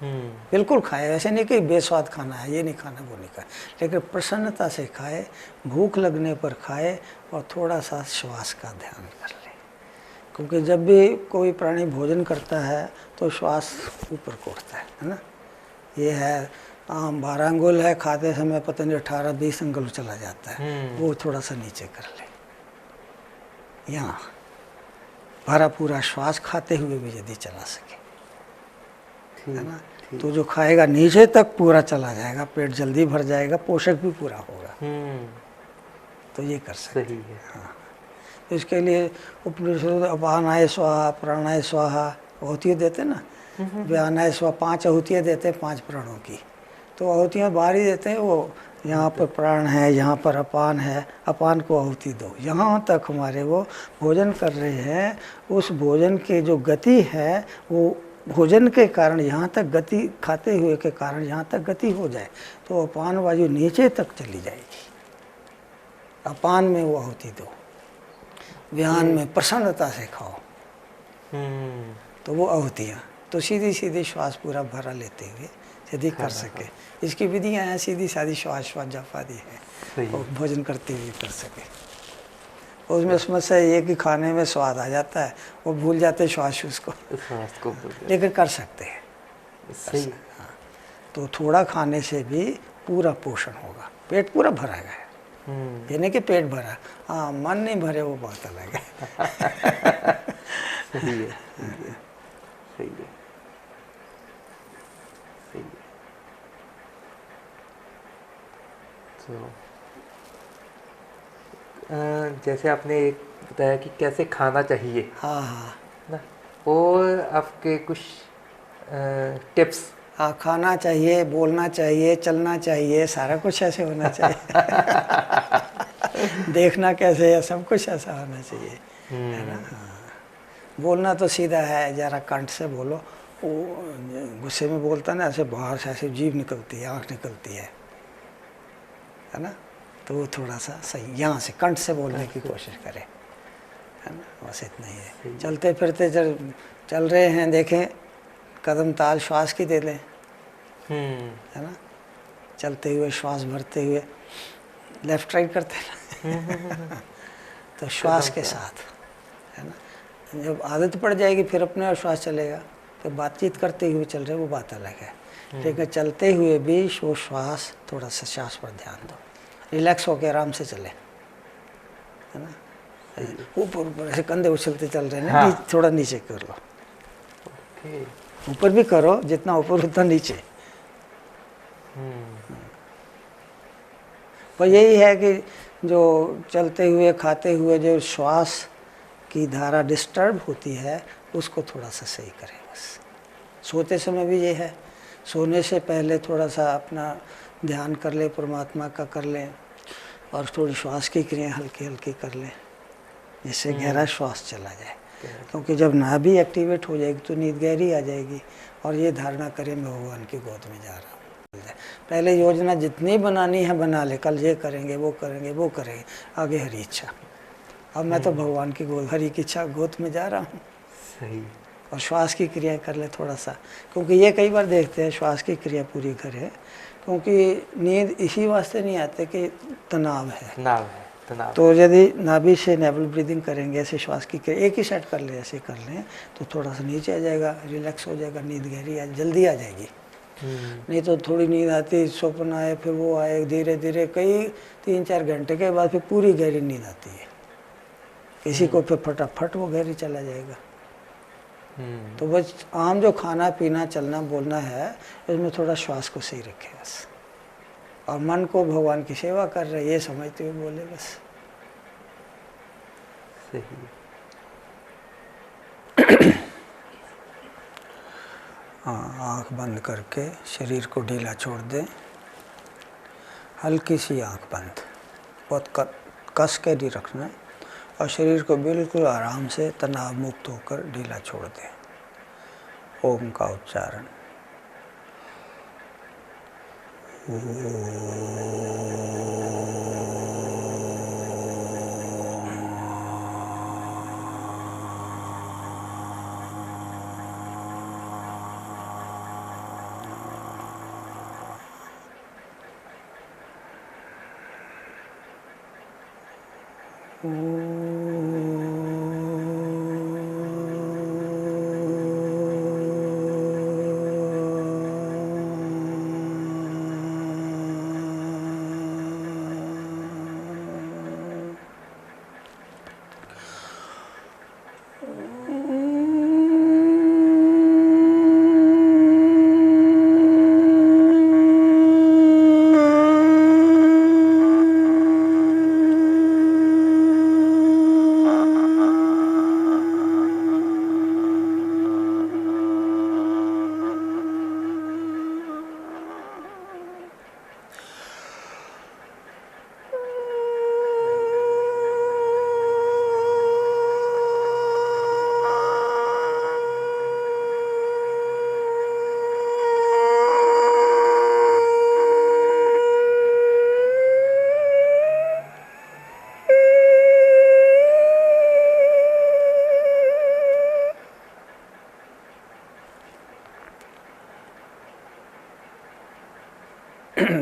बिल्कुल खाए, ऐसे नहीं कि बेस्वाद खाना है, ये नहीं खाना वो नहीं खाए, लेकिन प्रसन्नता से खाए, भूख लगने पर खाए, और थोड़ा सा श्वास का ध्यान कर ले, क्योंकि जब भी कोई प्राणी भोजन करता है तो श्वास ऊपर को उठता है ना। ये है 12 अंगुल है, खाते समय पता नहीं 18-20 अंगुल चला जाता है, वो थोड़ा सा नीचे कर ले, यहाँ भरा पूरा श्वास खाते हुए भी यदि चला सके, है ना, तो जो खाएगा नीचे तक पूरा चला जाएगा, पेट जल्दी भर जाएगा, पोषक भी पूरा होगा। तो ये कर सकते सही है। हाँ, तो इसके लिए उपनिषद अपानाय स्वाहा, प्राणाय स्वाहा आहुतियाँ देते ना, व्यानाय स्वाहा 5 आहुतियाँ देते हैं 5 प्राणों की, तो आहुतियाँ बाहर ही देते हैं, वो यहाँ पर प्राण है, यहाँ पर अपान है, अपान को आहुति दो, यहाँ तक हमारे वो भोजन कर रहे हैं, उस भोजन के जो गति है वो भोजन के कारण यहाँ तक गति, खाते हुए के कारण यहाँ तक गति हो जाए, तो अपान वायु नीचे तक चली जाएगी। अपान में वो आहुति दो, व्यान में प्रसन्नता से खाओ, तो वो आहुतियाँ, तो सीधी सीधी श्वास पूरा भरा लेते हुए यदि कर सके, इसकी विधियाँ हैं, सीधी सादी श्वास जप आदि है, और भोजन करते हुए कर सके। उसमें समस्या ये कि खाने में स्वाद आ जाता है, वो भूल जाते श्वास उसको, लेकिन कर सकते हैं। सही। हाँ, तो थोड़ा खाने से भी पूरा पोषण होगा, पेट पूरा भरा है, ये नहीं कि पेट भरा, हाँ मन नहीं भरे वो बात अलग है। सही है, सही है, सही है, सही है। तो जैसे आपने एक बताया कि कैसे खाना चाहिए, हाँ हाँ ना, और आपके कुछ टिप्स। हाँ, खाना चाहिए, बोलना चाहिए, चलना चाहिए, सारा कुछ ऐसे होना चाहिए। देखना कैसे है, सब कुछ ऐसा होना चाहिए, है ना। हाँ, बोलना तो सीधा है, जरा कंठ से बोलो, वो गुस्से में बोलता ना, ऐसे बाहर से ऐसे जीभ निकलती है, आँख निकलती है ना, तो वो थोड़ा सा सही, यहाँ से कंठ से बोलने की कोशिश करें, है ना, बस इतना ही है। चलते फिरते चल रहे हैं, देखें कदम ताल श्वास की दे लें, है ना, चलते हुए श्वास भरते हुए लेफ्ट राइट करते हैं तो श्वास के साथ, है ना, जब आदत पड़ जाएगी फिर अपने आप श्वास चलेगा, तो बातचीत करते हुए चल रहे वो बात अलग है, लेकिन चलते हुए भी वो श्वास, थोड़ा सा श्वास पर ध्यान दो, रिलैक्स होकर आराम से चले, है ना, ऊपर ऊपर ऐसे कंधे उछलते चल रहे हैं, हाँ। थोड़ा नीचे कर लो, ऊपर भी करो, जितना ऊपर उतना नीचे। पर यही है कि जो चलते हुए खाते हुए जो श्वास की धारा डिस्टर्ब होती है उसको थोड़ा सा सही करें बस। सोते समय भी ये है, सोने से पहले थोड़ा सा अपना ध्यान कर ले, परमात्मा का कर लें, और थोड़ी श्वास की क्रिया हल्की हल्की कर लें, जिससे गहरा श्वास चला जाए, क्योंकि जब नाभि एक्टिवेट हो जाएगी तो नींद गहरी आ जाएगी, और ये धारणा करें मैं भगवान की गोद में जा रहा हूँ। पहले योजना जितनी बनानी है बना ले, कल ये करेंगे वो करेंगे वो करेंगे, आगे हरी इच्छा, अब मैं तो भगवान की गोद, हरी की इच्छा गोद में जा रहा हूँ। सही। और श्वास की क्रिया कर ले थोड़ा सा, क्योंकि ये कई बार देखते हैं श्वास की क्रिया पूरी करे, क्योंकि नींद इसी वास्ते नहीं आते कि तनाव है, तनाव। तो यदि नाभि से नेवल ब्रीदिंग करेंगे, ऐसे श्वास की क्रिया एक ही सेट कर ले, ऐसे कर लें तो थोड़ा सा नीचे आ जाएगा, रिलैक्स हो जाएगा, नींद गहरी जल्दी आ जाएगी। नहीं तो थोड़ी नींद आती, स्वप्न आए, फिर वो आए, धीरे धीरे कई 3-4 घंटे के बाद फिर पूरी गहरी नींद आती है, किसी को फिर फटाफट वो गहरी चला जाएगा। तो बस आम जो खाना पीना चलना बोलना है, इसमें थोड़ा श्वास को सही रखें बस, और मन को भगवान की सेवा कर रहे ये समझते हुए बोले बस। सही। आँख बंद करके शरीर को ढीला छोड़ दें, हल्की सी आँख बंद, बहुत कस के नहीं रखना, और शरीर को बिल्कुल आराम से तनाव मुक्त होकर ढीला छोड़ दें। ओम का उच्चारण।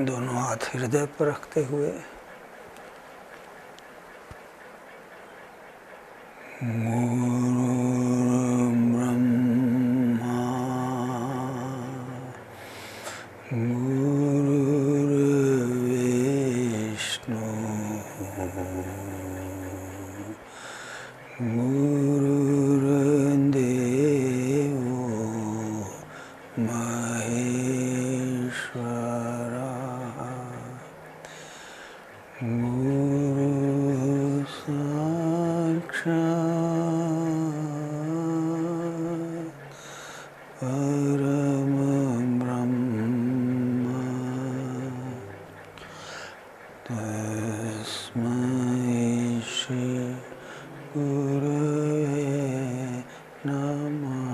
दोनों हाथ हृदय पर रखते हुए ब्रह्मा गुरुर्विष्णु गुरुर्देवो महेश्वरा गुरु साक्षात् परम ब्रह्म तस्मै श्री गुरवे नमः।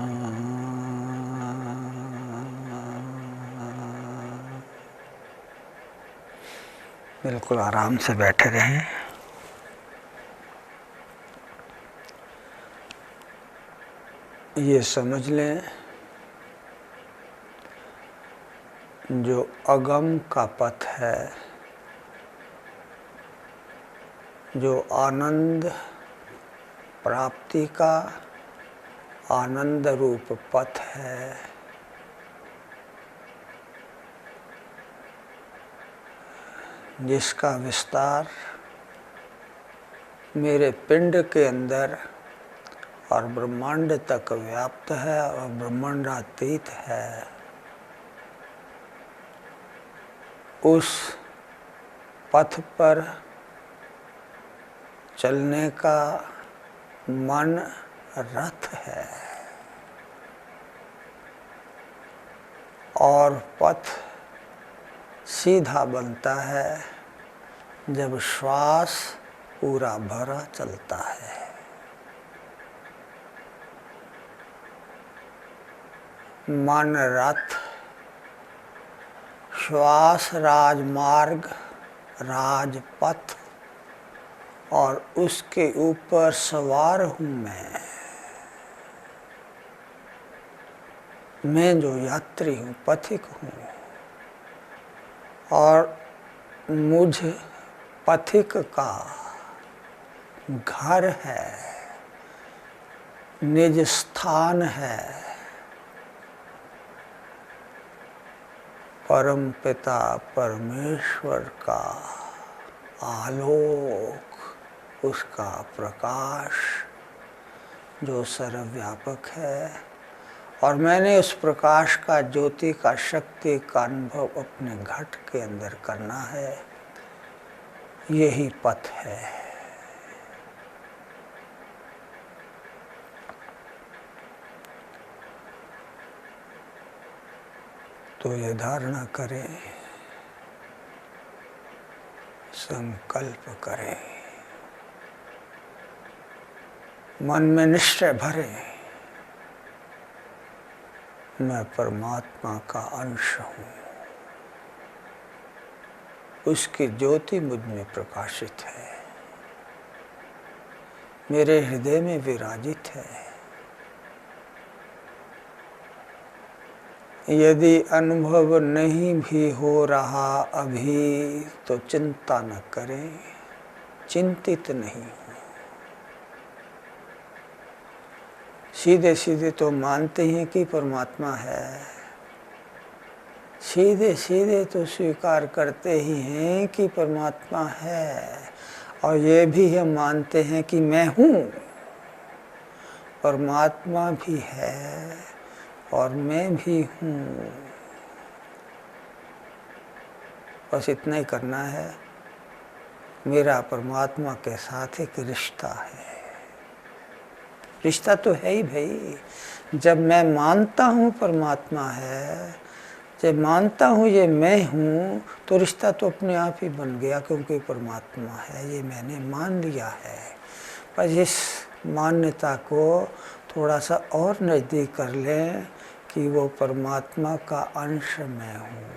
बिल्कुल आराम से बैठे रहें। ये समझ लें जो अगम का पथ है, जो आनंद प्राप्ति का आनंद रूप पथ है, जिसका विस्तार मेरे पिंड के अंदर और ब्रह्मांड तक व्याप्त है और ब्रह्मांडातीत है, उस पथ पर चलने का मन रथ है और पथ सीधा बनता है जब श्वास पूरा भरा चलता है। मन रथ, श्वास राजमार्ग, राजपथ और उसके ऊपर सवार हूँ मैं जो यात्री हूँ, पथिक हूँ और मुझ पथिक का घर है, निज स्थान है परम पिता परमेश्वर का आलोक, उसका प्रकाश जो सर्वव्यापक है। और मैंने उस प्रकाश का, ज्योति का, शक्ति का अनुभव अपने घट के अंदर करना है। यही पथ है। तो ये धारणा करें, संकल्प करें, मन में निश्चय भरें, मैं परमात्मा का अंश हूँ। उसकी ज्योति मुझ में प्रकाशित है, मेरे हृदय में विराजित है। यदि अनुभव नहीं भी हो रहा अभी तो चिंता न करें, चिंतित नहीं हो। सीधे सीधे तो मानते हैं कि परमात्मा है, सीधे सीधे तो स्वीकार करते ही हैं कि परमात्मा है, और ये भी हम मानते हैं कि मैं हूँ, परमात्मा भी है और मैं भी हूँ। बस इतना ही करना है। मेरा परमात्मा के साथ एक रिश्ता है। रिश्ता तो है ही भाई। जब मैं मानता हूँ परमात्मा है, जब मानता हूँ ये मैं हूँ, तो रिश्ता तो अपने आप ही बन गया, क्योंकि परमात्मा है, ये मैंने मान लिया है। पर इस मान्यता को थोड़ा सा और नज़दीक कर लें कि वो परमात्मा का अंश मैं हूँ।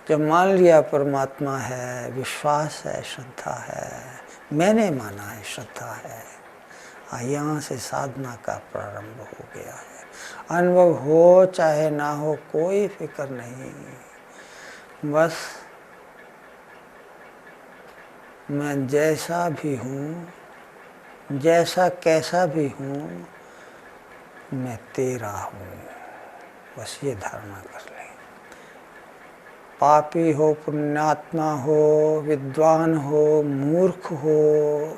जब मान लिया परमात्मा है, विश्वास है, श्रद्धा है, मैंने माना है, श्रद्धा है, यहाँ से साधना का प्रारंभ हो गया है। अनुभव हो चाहे ना हो कोई फिक्र नहीं, बस मैं जैसा भी हूँ, जैसा कैसा भी हूँ, मैं तेरा हूँ। बस ये धारणा कर लें। पापी हो, पुण्यात्मा हो, विद्वान हो, मूर्ख हो,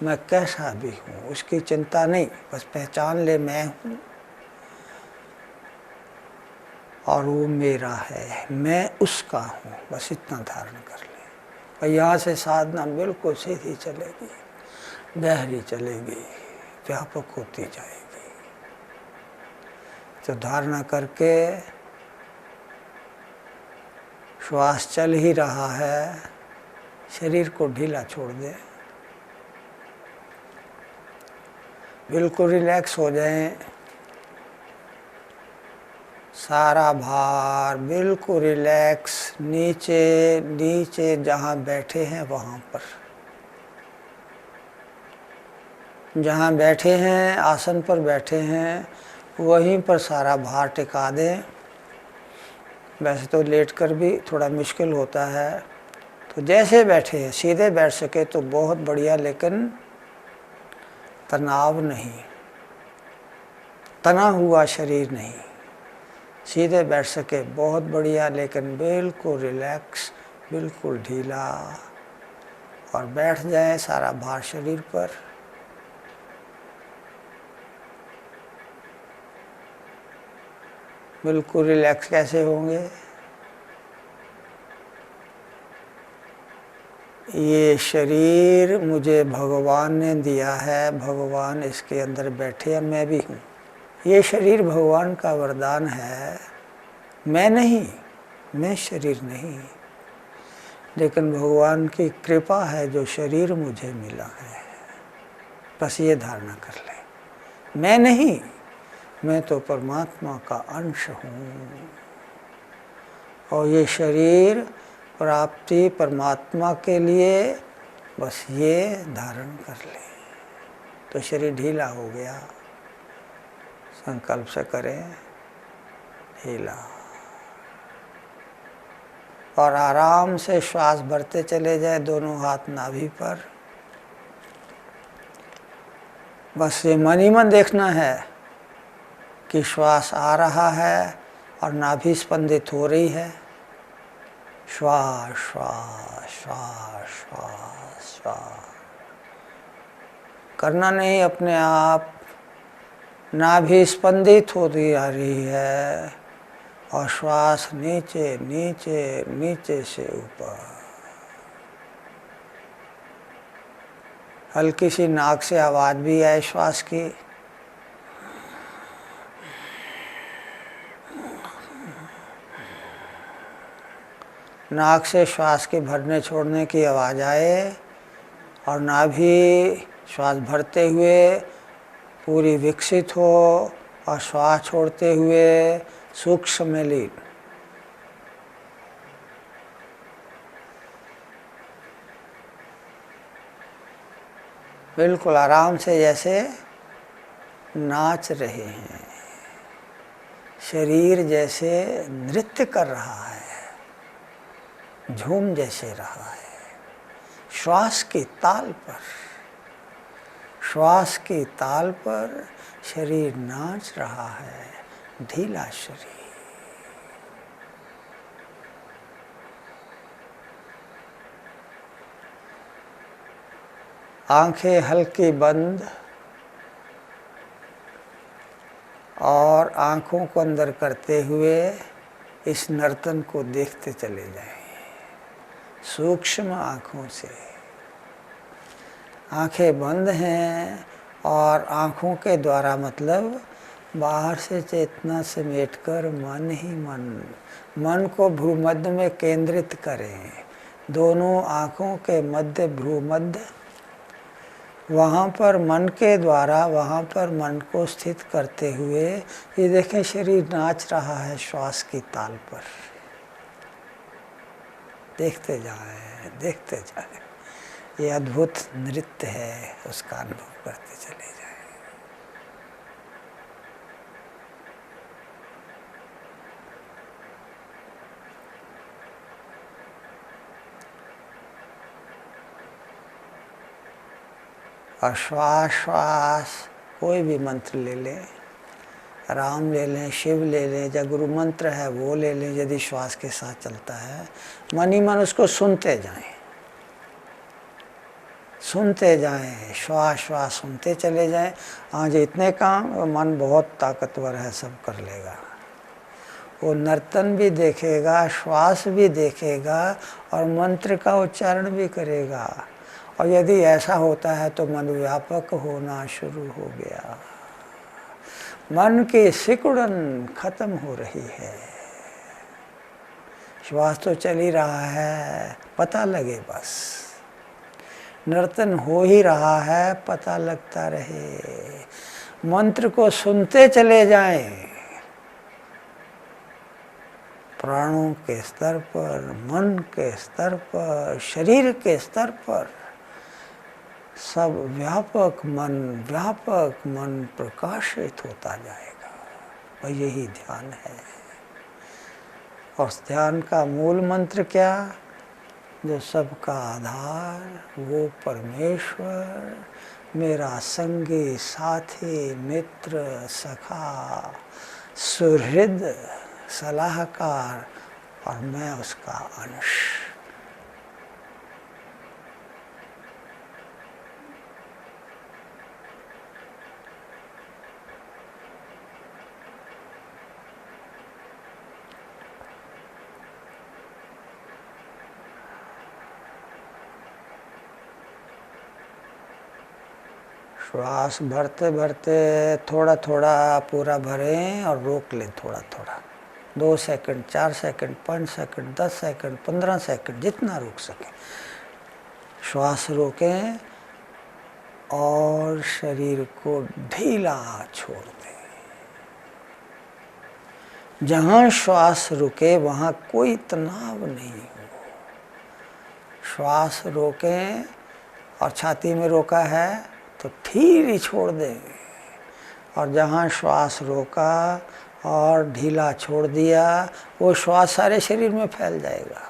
मैं कैसा भी हूँ उसकी चिंता नहीं, बस पहचान ले मैं हूँ और वो मेरा है, मैं उसका हूँ। बस इतना धारण कर ले। और यहाँ से साधना बिल्कुल सीधी चलेगी, गहरी चलेगी, व्यापक होती जाएगी। तो धारणा करके श्वास चल ही रहा है, शरीर को ढीला छोड़ दे, बिल्कुल रिलैक्स हो जाएं। सारा भार बिल्कुल रिलैक्स, नीचे नीचे जहाँ बैठे हैं वहाँ पर, जहाँ बैठे हैं, आसन पर बैठे हैं, वहीं पर सारा भार टिका दें। वैसे तो लेटकर भी थोड़ा मुश्किल होता है, तो जैसे बैठे हैं सीधे बैठ सके तो बहुत बढ़िया, लेकिन तनाव नहीं, तना हुआ शरीर नहीं। सीधे बैठ सके बहुत बढ़िया, लेकिन बिल्कुल रिलैक्स, बिल्कुल ढीला, और बैठ जाए सारा भार शरीर पर। बिल्कुल रिलैक्स कैसे होंगे? ये शरीर मुझे भगवान ने दिया है, भगवान इसके अंदर बैठे हैं, मैं भी हूँ। ये शरीर भगवान का वरदान है, मैं नहीं, मैं शरीर नहीं, लेकिन भगवान की कृपा है जो शरीर मुझे मिला है। बस ये धारणा कर ले, मैं नहीं, मैं तो परमात्मा का अंश हूँ। और ये शरीर प्राप्ति परमात्मा के लिए, बस ये धारण कर ले तो शरीर ढीला हो गया। संकल्प से करें, ढीला, और आराम से श्वास भरते चले जाए, दोनों हाथ नाभि पर। बस ये मन ही मन देखना है कि श्वास आ रहा है और नाभि स्पंदित हो रही है। श्वास श्वास श्वास श्वास श्वास करना नहीं, अपने आप नाभि स्पंदित होती आ रही है और श्वास नीचे नीचे नीचे से ऊपर। हल्की सी नाक से आवाज़ भी आए श्वास की। नाक से श्वास के भरने छोड़ने की आवाज़ आए और नाभि श्वास भरते हुए पूरी विकसित हो और श्वास छोड़ते हुए सूक्ष्म में लीन। बिल्कुल आराम से जैसे नाच रहे हैं, शरीर जैसे नृत्य कर रहा है, झूम जैसे रहा है, श्वास की ताल पर, श्वास की ताल पर शरीर नाच रहा है, ढीला शरीर। आंखें हल्की बंद और आंखों को अंदर करते हुए इस नर्तन को देखते चले जाएं, सूक्ष्म आंखों से। आंखें बंद हैं और आंखों के द्वारा मतलब बाहर से चेतना समेटकर मन ही मन को भ्रूमध्य में केंद्रित करें। दोनों आंखों के मध्य भ्रूमध्य, वहाँ पर मन के द्वारा वहाँ पर मन को स्थित करते हुए ये देखें शरीर नाच रहा है श्वास की ताल पर। देखते जाएं, देखते जाएं, ये अद्भुत नृत्य है, उसका अनुभव करते चले जाएं। और श्वास श्वास कोई भी मंत्र ले लें, राम ले लें, शिव ले लें, या गुरु मंत्र है वो ले लें, यदि श्वास के साथ चलता है मन ही मन उसको सुनते जाएं, सुनते जाएं, श्वास श्वास सुनते चले जाएं। आज इतने काम, मन बहुत ताकतवर है, सब कर लेगा। वो नर्तन भी देखेगा, श्वास भी देखेगा और मंत्र का उच्चारण भी करेगा। और यदि ऐसा होता है तो मन व्यापक होना शुरू हो गया, मन की सिकुड़न खत्म हो रही है। श्वास तो चल ही रहा है, पता लगे बस, नर्तन हो ही रहा है, पता लगता रहे। मंत्र को सुनते चले जाएं, प्राणों के स्तर पर, मन के स्तर पर, शरीर के स्तर पर सब व्यापक मन प्रकाशित होता जाएगा। और यही ध्यान है। और ध्यान का मूल मंत्र क्या? जो सबका आधार, वो परमेश्वर, मेरा संगी साथी मित्र सखा सुहृद सलाहकार, और मैं उसका अंश। श्वास भरते भरते थोड़ा थोड़ा पूरा भरें और रोक लें थोड़ा थोड़ा, 2 second, 4 second, 5 second, 10 second, 15 second, जितना रोक सकें। श्वास रोकें और शरीर को ढीला छोड़ दें। जहाँ श्वास रुके वहाँ कोई तनाव नहीं हो। श्वास रोकें और छाती में रोका है तो ठीक ही छोड़ दें। और जहाँ श्वास रोका और ढीला छोड़ दिया, वो श्वास सारे शरीर में फैल जाएगा।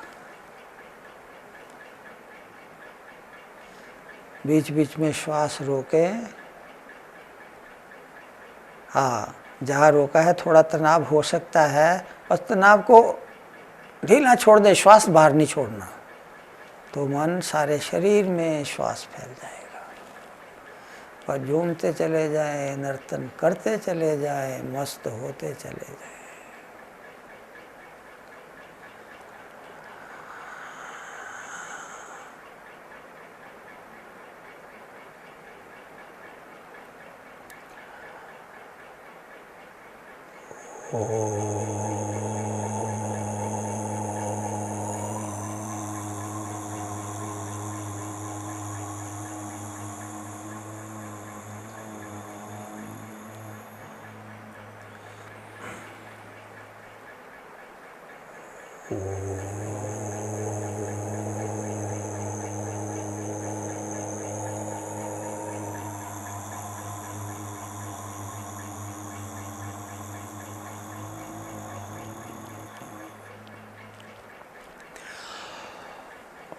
बीच बीच में श्वास रोकें। हाँ, जहाँ रोका है थोड़ा तनाव हो सकता है, बस तनाव को ढीला छोड़ दे, श्वास बाहर नहीं छोड़ना, तो मन सारे शरीर में श्वास फैल जाएगा। और झूमते चले जाएं, नर्तन करते चले जाएं, मस्त होते चले जाएं।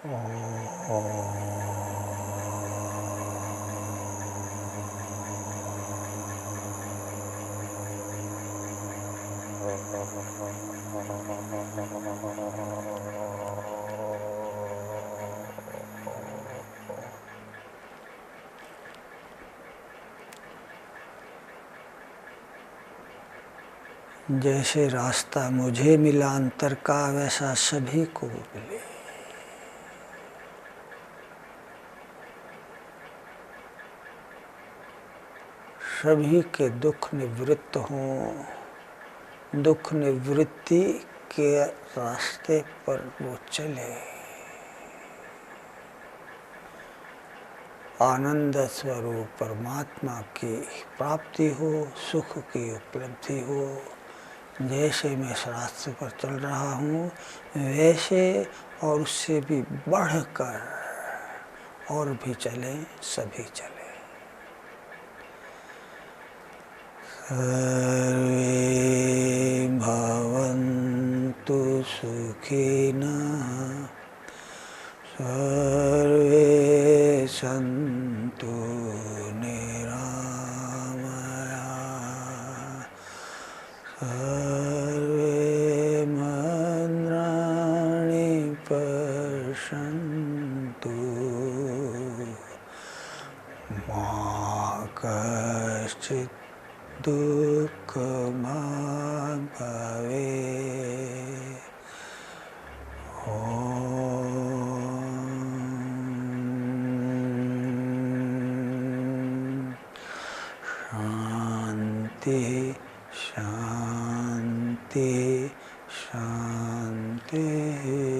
जैसे रास्ता मुझे मिला अंतर का, वैसा सभी को मिले। सभी के दुख निवृत्त हों, दुख निवृत्ति के रास्ते पर वो चले। आनंद स्वरूप परमात्मा की प्राप्ति हो, सुख की उपलब्धि हो। जैसे मैं शास्त्र पर चल रहा हूँ वैसे और उससे भी बढ़कर और भी चले, सभी चले। सर्वे भवन्तु सुखिनः, सर्वे सन्तु निरामयाः, सर्वे भद्राणि पश्यन्तु, मा कश्चित् दुःखभाग् भवेत्। शांति शांति शांति।